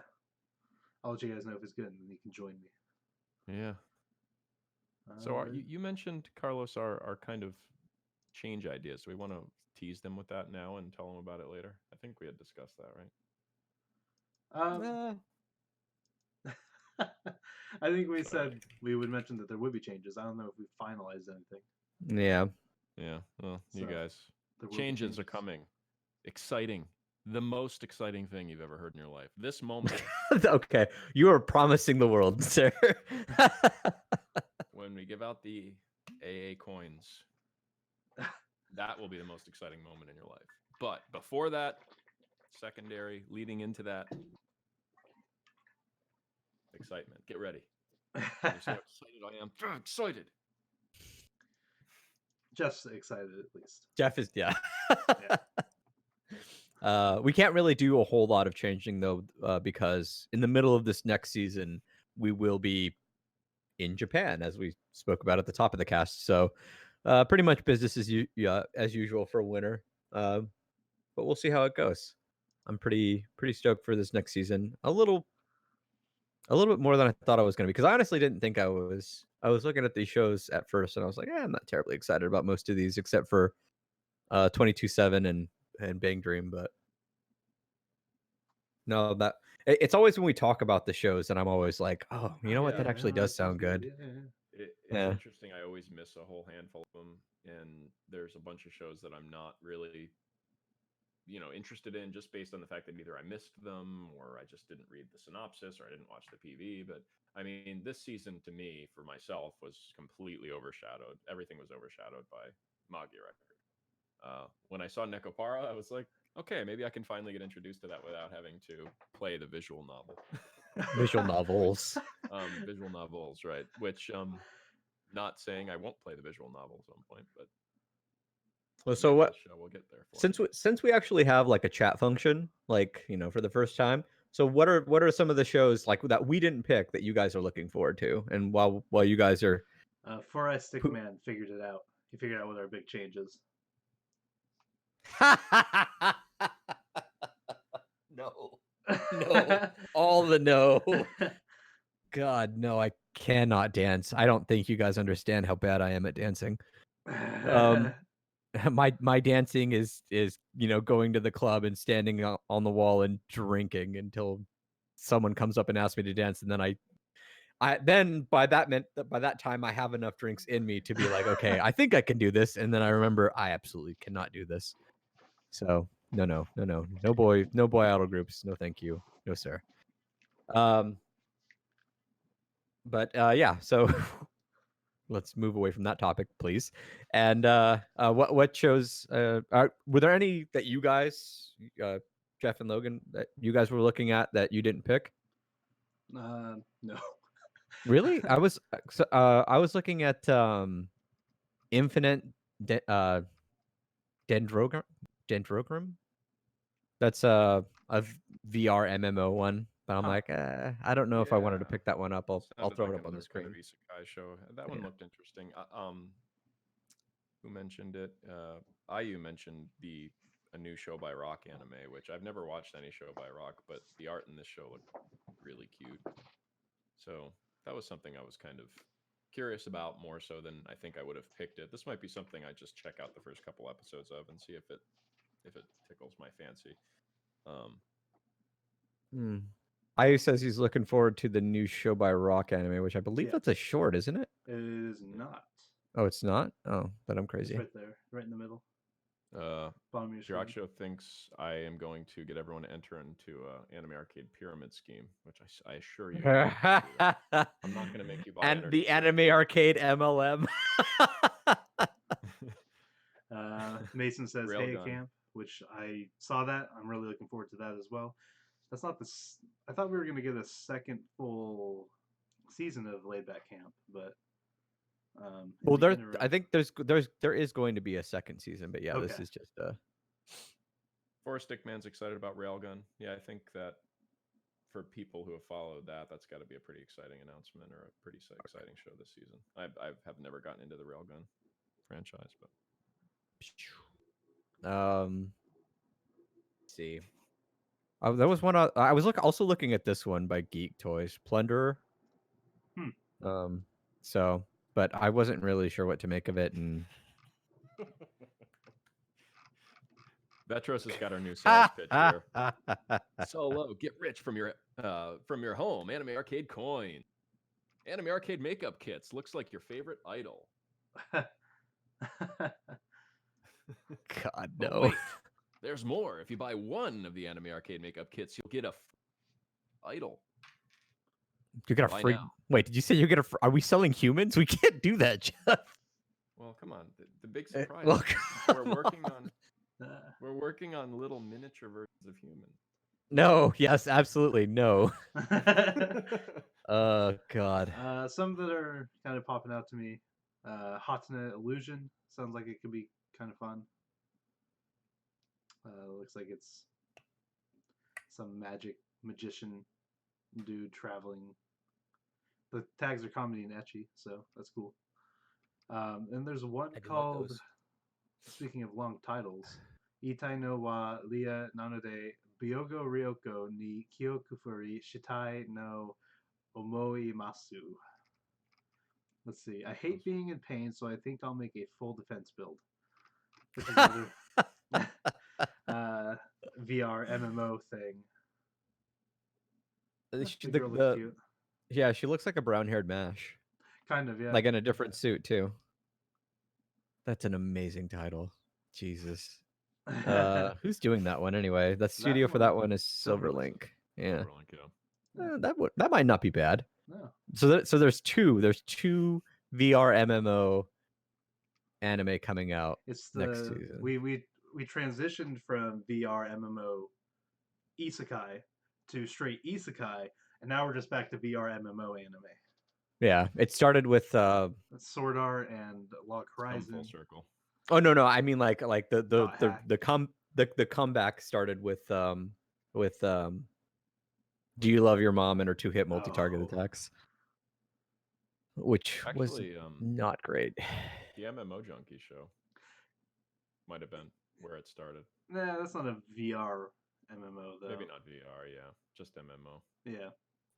I'll let you guys know if it's good, and then you can join me. Yeah. So you mentioned, Carlos, our kind of change ideas. Do we want to tease them with that now and tell them about it later? I think we had discussed that, right? I think we said we would mention that there would be changes. I don't know if we finalized anything. Yeah. Yeah. Well, So, you guys, there changes are coming. Exciting. The most exciting thing you've ever heard in your life. This moment. Okay. You are promising the world, sir. When we give out the AA coins, that will be the most exciting moment in your life. But before that, secondary, leading into that, excitement. Get ready. You see how excited I am? I'm excited. Jeff's excited at least. Jeff is Yeah. We can't really do a whole lot of changing though, because in the middle of this next season, we will be in Japan, as we spoke about at the top of the cast. So, pretty much business as usual for winter. But we'll see how it goes. I'm pretty stoked for this next season. A little bit more than I thought I was going to be, because I honestly didn't think I was. I was looking at these shows at first, and I was like, I'm not terribly excited about most of these, except for 22/7 and Bang Dream. But no, that it's always when we talk about the shows, and I'm always like, oh, you know what? That actually does sound good. It's Yeah. interesting. I always miss a whole handful of them, and there's a bunch of shows that I'm not really, interested in, just based on the fact that either I missed them or I just didn't read the synopsis or I didn't watch the PV. But I mean, this season to me, for myself, was completely overshadowed. Everything was overshadowed by Magi Record. When I saw Nekopara, I was like, okay, maybe I can finally get introduced to that without having to play the visual novel. Visual novels. Visual novels, right? Which, not saying I won't play the visual novel at some point, but Well, so what? We'll get there. Since we actually have like a chat function, like for the first time. So what are some of the shows like that we didn't pick that you guys are looking forward to? And while you guys are, Forest Stickman figured it out. He figured out what our big changes. No, all the no. God, no, I cannot dance. I don't think you guys understand how bad I am at dancing. My dancing is going to the club and standing on the wall and drinking until someone comes up and asks me to dance, and then then by that time I have enough drinks in me to be like, okay, I think I can do this, and then I remember I absolutely cannot do this. So no boy idol groups, no thank you, no sir. But yeah, so let's move away from that topic, please. And what shows were there any that you guys, Jeff and Logan, that you guys were looking at that you didn't pick? No. Really? I was looking at Infinite Dendrogram. That's a VR MMO one. But I'm like, I don't know if I wanted to pick that one up. I'll throw it up on the screen. Kind of isekai show. That one looked interesting. Who mentioned it? IU mentioned a new show by Rock Anime, which I've never watched any show by Rock, but the art in this show looked really cute. So that was something I was kind of curious about, more so than I think I would have picked it. This might be something I just check out the first couple episodes of and see if it tickles my fancy. IU says he's looking forward to the new show by Rock Anime, which I believe that's a short, isn't it? It is not. Oh, it's not? Oh, then I'm crazy. It's right there, right in the middle. Bottom of your screen. Jiraksho thinks I am going to get everyone to enter into Anime Arcade Pyramid Scheme, which I assure you, I'm not going to make you buy. And the Anime Arcade MLM. Mason says Railgun. Hey Camp, which I saw that. I'm really looking forward to that as well. That's not this. I thought we were going to get a second full season of Laid Back Camp, but well, I think there is going to be a second season, but yeah, this is just Forest Stickman's excited about Railgun. Yeah, I think that for people who have followed that's got to be a pretty exciting announcement or a pretty exciting show this season. I have never gotten into the Railgun franchise, but let's see. There was one. I was also looking at this one by Geek Toys, Plunderer. So, but I wasn't really sure what to make of it, and Vetros has got our new sales pitch here. Solo, get rich from your home. Anime Arcade coin, Anime Arcade makeup kits. Looks like your favorite idol. God no. Oh, wait, there's more. If you buy one of the Anime Arcade makeup kits, you'll get a idol. You get a free. Wait, did you say you get a? Are we selling humans? We can't do that, Jeff. Well, come on. The big surprise. Well, we're working on little miniature versions of humans. No. Yes. Absolutely. No. God. Some that are kind of popping out to me. Hatana Illusion sounds like it could be kind of fun. Looks like it's some magic magician dude traveling. The tags are comedy and ecchi, so that's cool. And there's one I do like called, those. speaking of long titles, Itai no wa Lia Nanode Byogo Ryoko ni Kyokufuri Shitai no Omoimasu. Let's see. I hate being in pain, so I think I'll make a full defense build. Which is another VR MMO thing. The girl looks cute. Yeah, she looks like a brown-haired Mash, Kind of, yeah. like in a different suit too. That's an amazing title. Jesus. Who's doing that one anyway? The studio for that one is Silverlink. Yeah. Silverlink, That might not be bad. No. So there's two VR MMO anime coming out It's next season. We transitioned from VR MMO isekai to straight isekai, and now we're just back to VR MMO anime. Yeah, it started with Sword Art and Log Horizon. Full circle. Oh no, I mean like the comeback started with Do You Love Your Mom and her 2-hit multi-target attacks, which Actually, was not great. The MMO Junkie show might have been where it started. Nah, that's not a VR MMO though. Maybe not VR, yeah, just MMO. Yeah.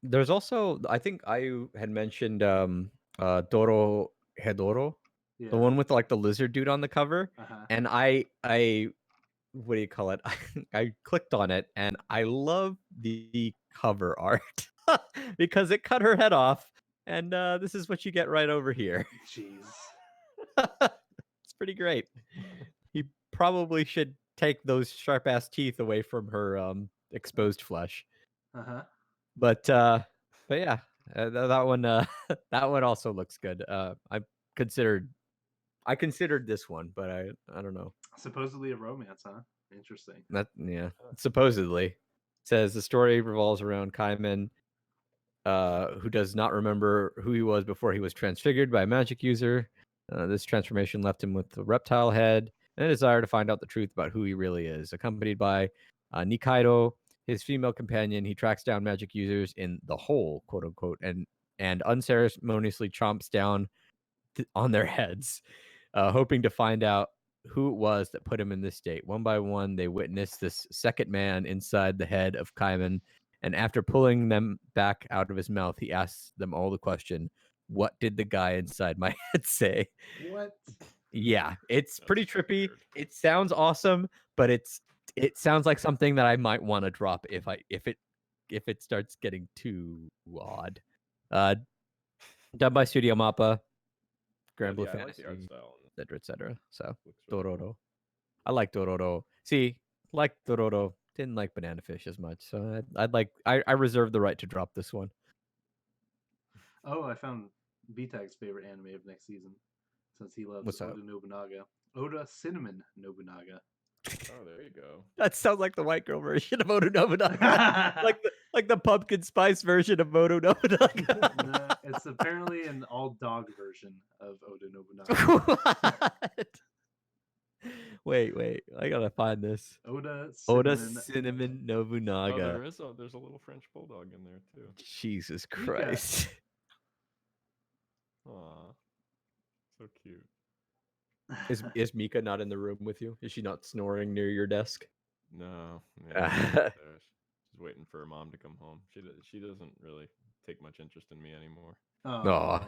There's also, I think I had mentioned Doro Hedoro, Yeah. the one with like the lizard dude on the cover, and I what do you call it? I clicked on it and I love the cover art because it cut her head off, and this is what you get right over here. Jeez. It's pretty great. He probably should take those sharp ass teeth away from her exposed flesh. But yeah, that one that one also looks good. I considered this one, but I don't know. Supposedly a romance, huh? Interesting. That yeah, supposedly. It says the story revolves around Kaiman, who does not remember who he was before he was transfigured by a magic user. This transformation left him with a reptile head and a desire to find out the truth about who he really is. Accompanied by Nikaido, his female companion, he tracks down magic users in the hole, quote unquote, and unceremoniously chomps down on their heads, hoping to find out who it was that put him in this state. One by one, they witness this second man inside the head of Kaiman, and after pulling them back out of his mouth, he asks them all the question, what did the guy inside my head say? What? Yeah, it's pretty trippy. Weird. It sounds awesome, but it sounds like something that I might want to drop if it starts getting too odd. Done by Studio Mappa, Grand Blue Fantasy, I like the art style. etc. So Really Dororo. cool. I like Dororo. See, like Dororo, didn't like Banana Fish as much. So I reserve the right to drop this one. Oh, I found B-Tag's favorite anime of next season, since he loves What's Oda up? Nobunaga. Oda Cinnamon Nobunaga. Oh, there you go. That sounds like the white girl version of Oda Nobunaga. like the pumpkin spice version of Oda Nobunaga. No, it's apparently an all-dog version of Oda Nobunaga. What? Wait. I gotta find this. Oda Cinnamon Oh, Nobunaga. there's a little French bulldog in there too. Jesus Christ. Aw, so cute. Is Mika not in the room with you? Is she not snoring near your desk? No, yeah, she's upstairs. She's waiting for her mom to come home. She doesn't really take much interest in me anymore. Aw.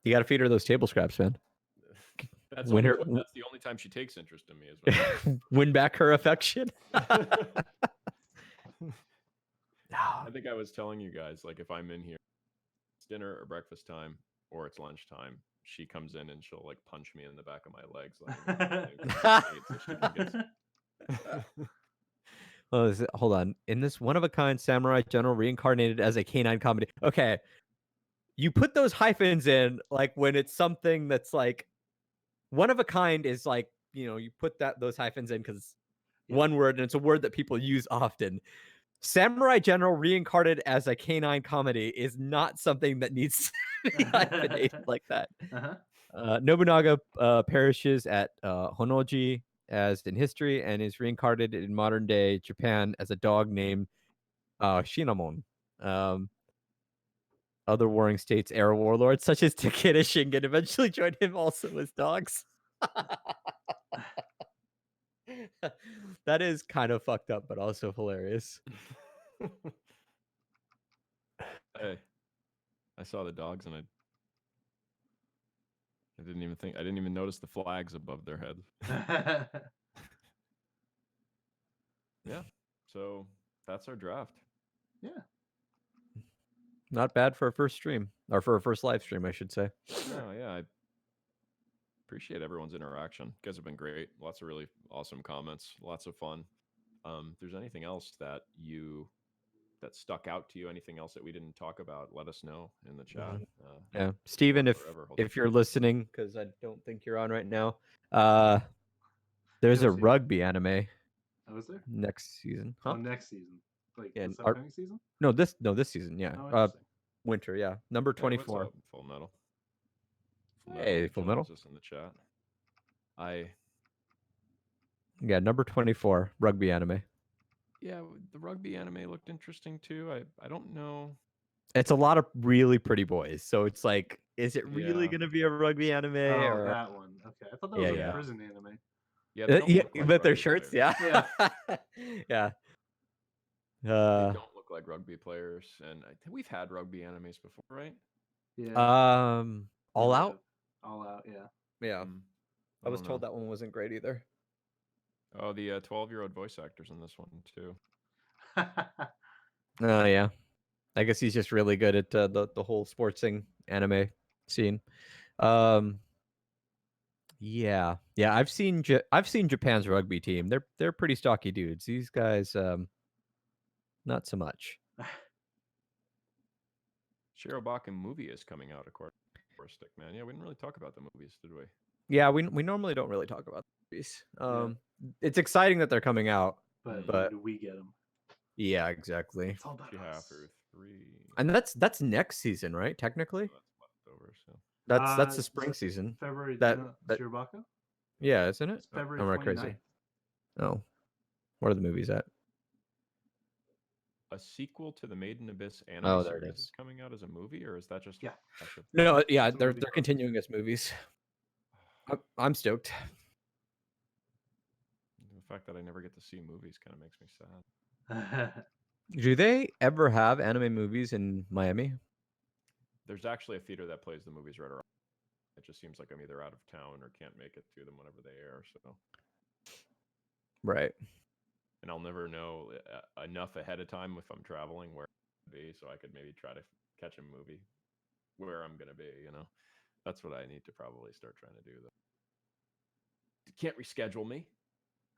You gotta feed her those table scraps, man. That's Win her- that's the only time she takes interest in me. Is when Win back her affection. I think I was telling you guys, like, if I'm in here, it's dinner or breakfast time, or it's lunchtime, she comes in and she'll like punch me in the back of my legs. Oh, hold on. In this one-of-a-kind samurai general reincarnated as a canine comedy. Okay. You put those hyphens in, like, when it's something that's like one-of-a-kind is like, you put those hyphens in because one word, and it's a word that people use often. Samurai general reincarnated as a canine comedy is not something that needs hyphenated like that. Uh-huh. Nobunaga perishes at Honnoji as in history and is reincarnated in modern day Japan as a dog named Shinamon. Other warring states era warlords such as Takeda Shingen eventually joined him also as dogs. That is kind of fucked up, but also hilarious. Hey, I saw the dogs and I didn't even notice the flags above their heads. Yeah. So that's our draft. Yeah. Not bad for a first stream, or for a first live stream, I should say. Oh yeah, I appreciate everyone's interaction. You guys have been great. Lots of really awesome comments. Lots of fun. If there's anything else that stuck out to you, anything else that we didn't talk about, let us know in the chat. Yeah, Steven, if you're listening, because I don't think you're on right now, there's a Go, Steven. rugby anime Oh, is there? next season. Oh, next season. Like Yeah, this upcoming season? No, this season. Yeah, Oh, interesting. winter. Yeah, number Hey, what's 24. up, Full Metal? Hey, Full Metal. Joins us in the chat. Yeah, number 24 rugby anime. Yeah, the rugby anime looked interesting too. I don't know. It's a lot of really pretty boys, so it's like, is it really Yeah. gonna be a rugby anime? Oh, or that one. Okay, I thought that was Yeah. a prison anime. Yeah, they don't yeah, look like but their rugby shirts, players. yeah, yeah. They don't look like rugby players, and I think we've had rugby animes before, right? Yeah. All Out. All Out. Yeah. Yeah, Mm, I was don't told know. that one wasn't great either. Oh, the 12-year-old voice actors in this one too. Oh yeah, I guess he's just really good at the whole sportsing anime scene. Yeah, I've seen Japan's rugby team. They're pretty stocky dudes. These guys, not so much. Shirobako movie is coming out, according to Stickman. Yeah, we didn't really talk about the movies, did we? Yeah, we normally don't really talk about these. Yeah. It's exciting that they're coming out, But but do we get them? yeah, exactly. It's all about us. Chihafu 3. And that's next season, right? Technically, That's leftovers. So. that's the spring season. February. That That Shirobako? Yeah, isn't it? It's February Am I 29th. crazy? Oh, what are the movies at? A sequel to the Made in Abyss anime Oh, there it series is. is coming out as a movie, or is that just Yeah. No, yeah, It's a they're movie. continuing as movies. I'm stoked. The fact that I never get to see movies kind of makes me sad. Do they ever have anime movies in Miami? There's actually a theater that plays the movies right around. It just seems like I'm either out of town or can't make it to them whenever they air. So, Right. and I'll never know enough ahead of time if I'm traveling where I'm gonna be, so I could maybe try to catch a movie where I'm gonna be. You know, that's what I need to probably start trying to do. Though, you can't reschedule me.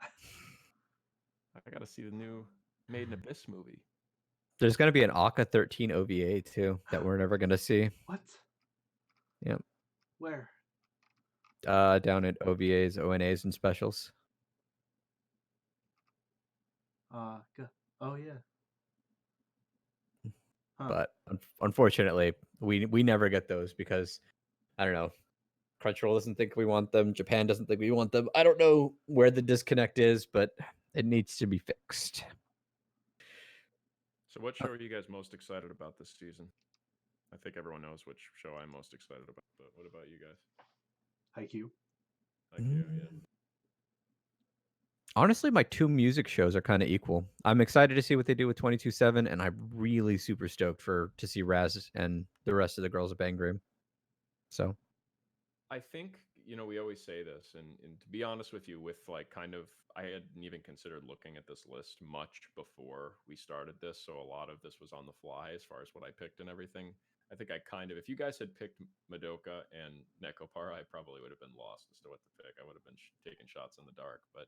I got to see the new Made in Abyss movie. There's gonna be an Aka 13 OVA too that we're never gonna see. What? Yep. Where? Down at OVAs, ONAs, and specials. Oh yeah. Huh. But unfortunately, we never get those because I don't know. Crunchyroll doesn't think we want them. Japan doesn't think we want them. I don't know where the disconnect is, but it needs to be fixed. So, what show are you guys most excited about this season? I think everyone knows which show I'm most excited about, but what about you guys? Haikyuu. Haikyuu, yeah. Honestly, my two music shows are kind of equal. I'm excited to see what they do with 22/7, and I'm really super stoked to see Raz and the rest of the girls of Bang Dream. So, I think, we always say this, and to be honest with you, with like kind of, I hadn't even considered looking at this list much before we started this, so a lot of this was on the fly as far as what I picked and everything. I think I kind of, if you guys had picked Madoka and Nekopara, I probably would have been lost as to what to pick. I would have been taking shots in the dark, but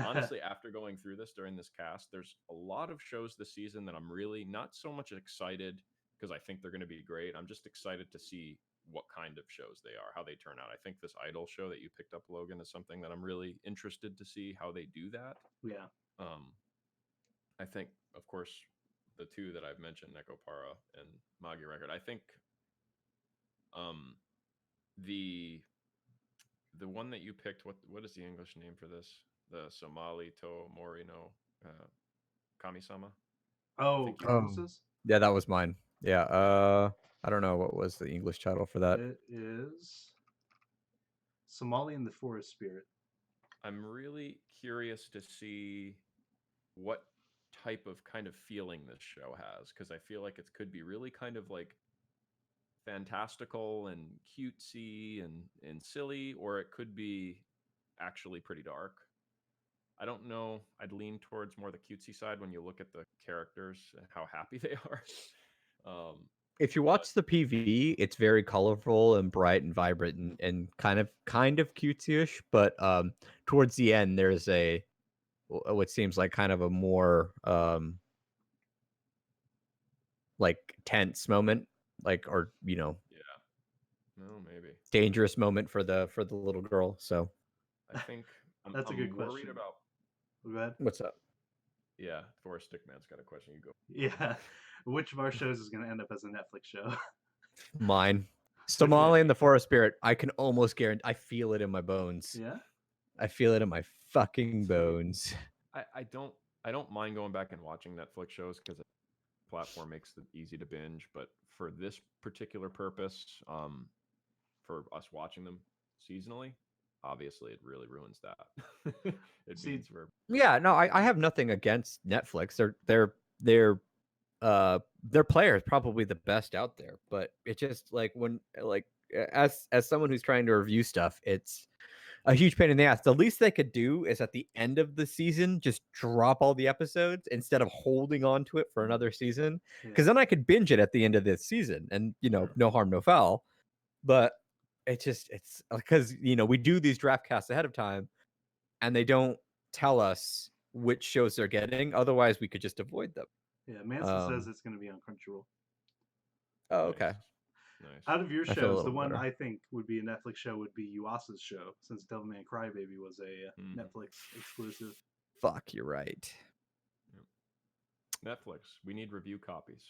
honestly, after going through this during this cast, there's a lot of shows this season that I'm really not so much excited because I think they're going to be great. I'm just excited to see what kind of shows they are, how they turn out. I think this Idol show that you picked up, Logan, is something that I'm really interested to see how they do that. Yeah. I think, of course, the two that I've mentioned, Nekopara and Magi Record, I think Um, the one that you picked, what is the English name for this? The Somali to Morino Kami-sama. I Oh, think you. Oh, Promises. yeah, that was mine. Yeah. I don't know what was the English title for that. It is Somali and the Forest Spirit. I'm really curious to see what type of kind of feeling this show has, because I feel like it could be really kind of like fantastical and cutesy and silly, or it could be actually pretty dark. I don't know. I'd lean towards more the cutesy side when you look at the characters and how happy they are. Um, If you but watch the PV, it's very colorful and bright and vibrant and kind of cutesy-ish. But towards the end, there's what seems like kind of a more like tense moment, like or yeah, no, maybe. dangerous moment for the little girl. So I think That's a good I'm worried question. about. Go ahead. what's up? Yeah, Forrest Stickman's got a question. You go. Yeah. Which of our shows is going to end up as a Netflix show? Mine. Which one? Somali and the Forest Spirit. I can almost guarantee. I feel it in my bones. Yeah. I feel it in my fucking See, bones. I don't mind going back and watching Netflix shows because the platform makes it easy to binge. But for this particular purpose, for us watching them seasonally, obviously it really ruins that. It See, means we're Yeah, no, I have nothing against Netflix. Their player is probably the best out there, but it just like when like as someone who's trying to review stuff, it's a huge pain in the ass. The least they could do is at the end of the season just drop all the episodes instead of holding on to it for another season. yeah. Because then I could binge it at the end of this season, and Sure. no harm, no foul. But it's because we do these draft casts ahead of time, and they don't tell us which shows they're getting. Otherwise, we could just avoid them. Yeah. Manson says it's going to be on Crunchyroll. Oh, nice, okay. nice. Out of your I feel a shows, the little one better. I think would be a Netflix show would be Yuasa's show, since Devilman Crybaby was a Mhm. Netflix exclusive. Fuck, you're right. Netflix, we need review copies.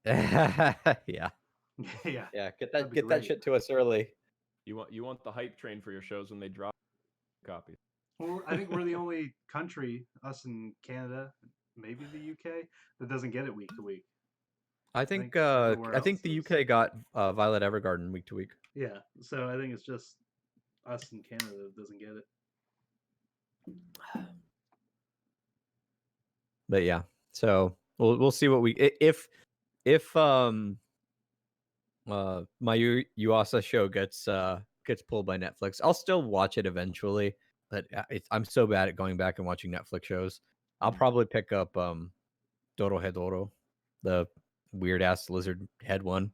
Yeah, Yeah. yeah. Get That'd be that great. shit to us early. You want the hype train for your shows when they drop copies. Well, I think we're the only country, us in Canada, maybe the UK, that doesn't get it week to week. I think everywhere I think else the is- UK got Violet Evergarden week to week. Yeah, so I think it's just us in Canada that doesn't get it. But yeah, so we'll see what we if my Yuasa show gets pulled by Netflix, I'll still watch it eventually. But I'm so bad at going back and watching Netflix shows. I'll probably pick up Dorohedoro, the weird ass lizard head one,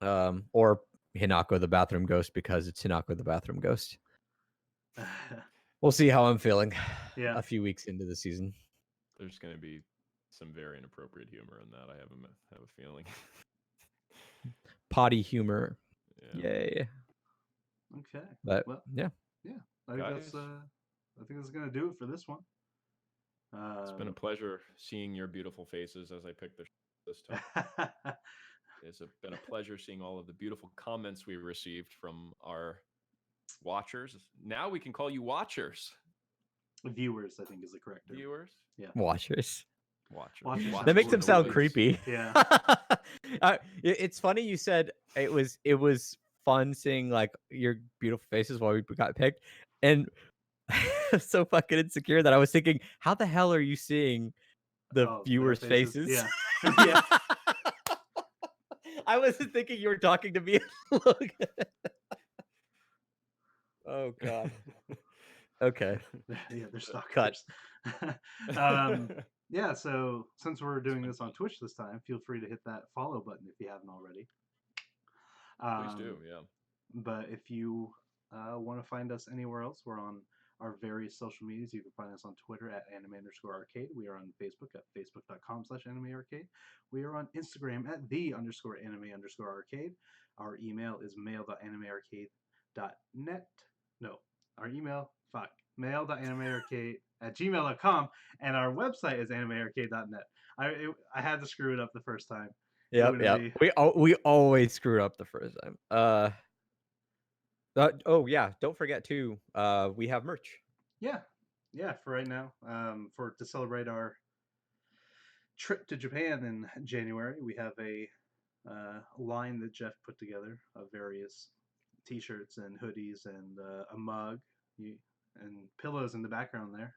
or Hinako the bathroom ghost because it's Hinako the bathroom ghost. We'll see how I'm feeling. Yeah. A few weeks into the season. There's going to be some very inappropriate humor in that. I have a feeling. Potty humor. Yeah. Yay. Okay. But Well, yeah. I think Guys. that's gonna do it for this one. It's been a pleasure seeing your beautiful faces as I picked this time. It's been a pleasure seeing all of the beautiful comments we received from our watchers. Now we can call you watchers. Viewers, I think, is the correct term. Viewers? Watchers. Watchers. Watchers That makes in them the sound woods. creepy. Yeah. It's funny you said it was fun seeing like your beautiful faces while we got picked, and so fucking insecure that I was thinking, how the hell are you seeing the Oh, their viewers' faces? Yeah. Yeah. I wasn't thinking you were talking to me. Look. Oh god. Okay. Yeah, they're stalkers. Yeah, so since we're doing this on Twitch this time, feel free to hit that follow button if you haven't already. Please do, yeah. But if you want to find us anywhere else, we're on our various social medias. You can find us on Twitter at anime_arcade. We are on Facebook at facebook.com/animearcade. We are on Instagram at _anime_arcade. Our email is mail.animearcade.net. No, our email, mail.animearcade@gmail.com. And our website is animearcade.net. I had to screw it up the first time. Yep, wouldn't yep. be- We always screwed up the first time. Oh yeah, don't forget too. We have merch. Yeah, yeah. For right now, to celebrate our trip to Japan in January, we have a line that Jeff put together of various T-shirts and hoodies and a mug and pillows in the background there.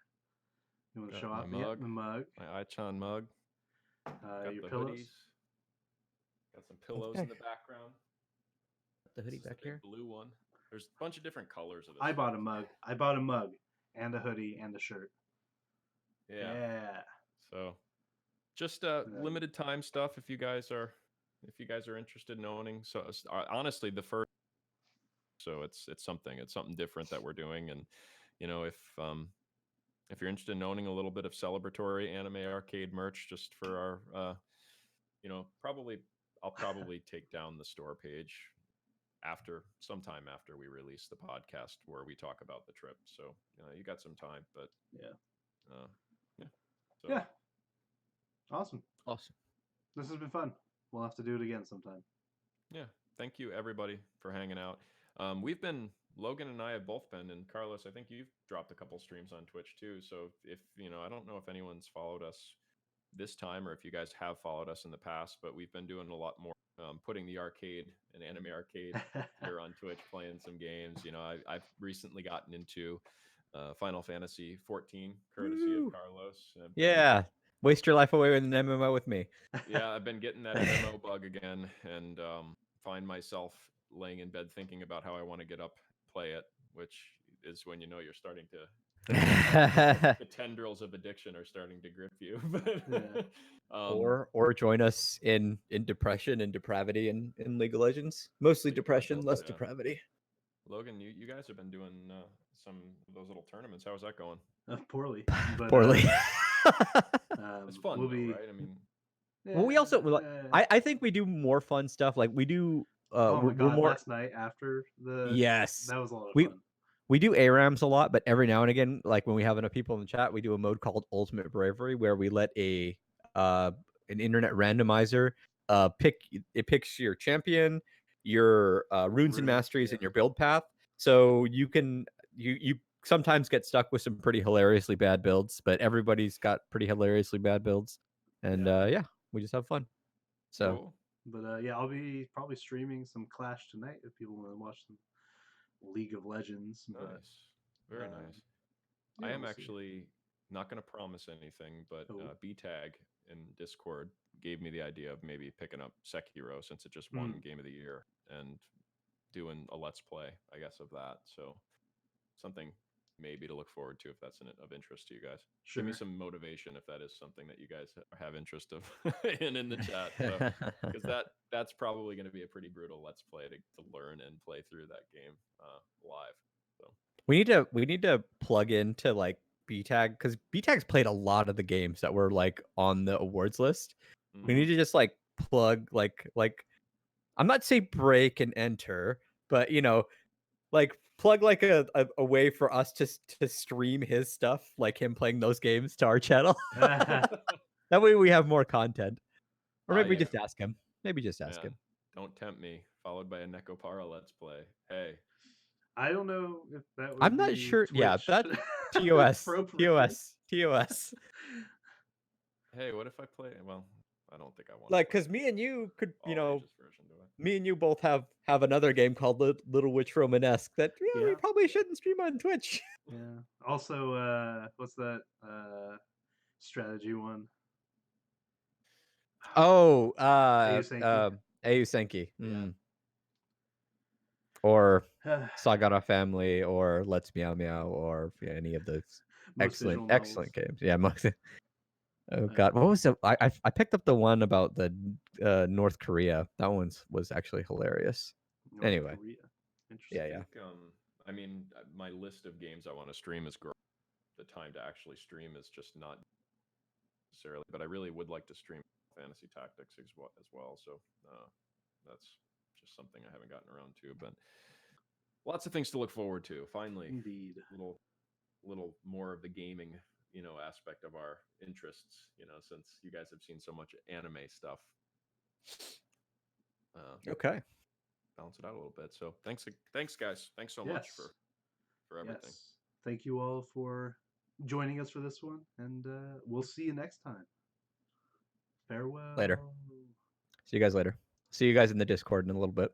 You want to Got show my off? Yeah, mug. the mug, My Ichan mug. Got your the pillows. hoodies. Got some pillows in the background. The hoodie This is back the big here. blue one. There's a bunch of different colors of this. I bought a stuff. mug. I bought a mug and a hoodie and a shirt. Yeah. Yeah. So just Yeah. limited time stuff if you guys are interested in owning. So honestly, the first, so it's something different that we're doing. And you know, if you're interested in owning a little bit of celebratory anime arcade merch just for our you know, I'll probably take down the store page sometime after we release the podcast where we talk about the trip. So you got some time, but Yeah. yeah. So Yeah. Awesome. Awesome. This has been fun. We'll have to do it again sometime. yeah, thank you everybody for hanging out. Logan and I have both been, and Carlos, I think you've dropped a couple streams on Twitch too. So if I don't know if anyone's followed us this time or if you guys have followed us in the past, but we've been doing a lot more putting the arcade and anime arcade here on Twitch, playing some games. You know, I've recently gotten into Final Fantasy 14, courtesy Woo. of Carlos. Yeah, waste your life away with an MMO with me. Yeah, I've been getting that MMO bug again, and find myself laying in bed thinking about how I want to get up, play it, which is when you know you're starting to the tendrils of addiction are starting to grip you. Or join us in depression and depravity in League of Legends. Mostly League of depression, Legends, less yeah. depravity. Logan, you guys have been doing some of those little tournaments. How's that going? Poorly. But, Poorly. It's fun, we'll though, be. right? I mean, Well, we also I think we do more fun stuff. Like we do. Oh my we're god! more. Last night after the Yes. that was a lot of We fun. we do ARAMs a lot, but every now and again, like when we have enough people in the chat, we do a mode called Ultimate Bravery where we let an internet randomizer picks your champion, your runes and masteries, and your build path. So you can you sometimes get stuck with some pretty hilariously bad builds, but everybody's got pretty hilariously bad builds, and yeah, we just have fun. So cool. But yeah, I'll be probably streaming some Clash tonight if people want to watch some League of Legends. Nice, But very nice. yeah, I am we'll see. actually not going to promise anything, but Oh. BTAG in Discord gave me the idea of maybe picking up Sekiro since it just won Game of the Year and doing a Let's Play, I guess, of that. So something maybe to look forward to if that's of interest to you guys. Sure. Give me some motivation if that is something that you guys have interest of in the chat, because that's probably going to be a pretty brutal Let's Play to learn and play through that game live. So we need to plug into like BTAG because BTAG's played a lot of the games that were like on the awards list. We need to just like plug like I'm not say break and enter, but like plug like a way for us to stream his stuff, like him playing those games to our channel. That way we have more content. Or maybe just ask him. Maybe just ask him. Don't tempt me. Followed by a Nekopara Let's Play. Hey. I don't know if that would I'm not be sure. Twitch Yeah, that's TOS. appropriate. TOS. Hey, what if I play? Well, I don't think I want. Like, because me and you could, All ages version, do I? me and you both have another game called Little Witch Romanesque that we probably shouldn't stream on Twitch. Yeah. Also, what's that strategy one? Oh, Senki. Senki. Yeah. Or Sagara Family, or Let's Meow Meow, or any of those excellent games. Yeah, most. Oh god, what was it? I picked up the one about the North Korea. That one was actually hilarious. Anyway. Interesting. Yeah. I mean, my list of games I want to stream is growing. The time to actually stream is just not necessarily, but I really would like to stream Fantasy Tactics as well. So that's just something I haven't gotten around to, but lots of things to look forward to. Finally, indeed, little more of the gaming, aspect of our interests. Since you guys have seen so much anime stuff Okay. Balance it out a little bit. So thanks guys. Thanks so much Yes. for everything. Yes. Thank you all for joining us for this one, and we'll see you next time. Farewell. Later. See you guys later. See you guys in the Discord in a little bit.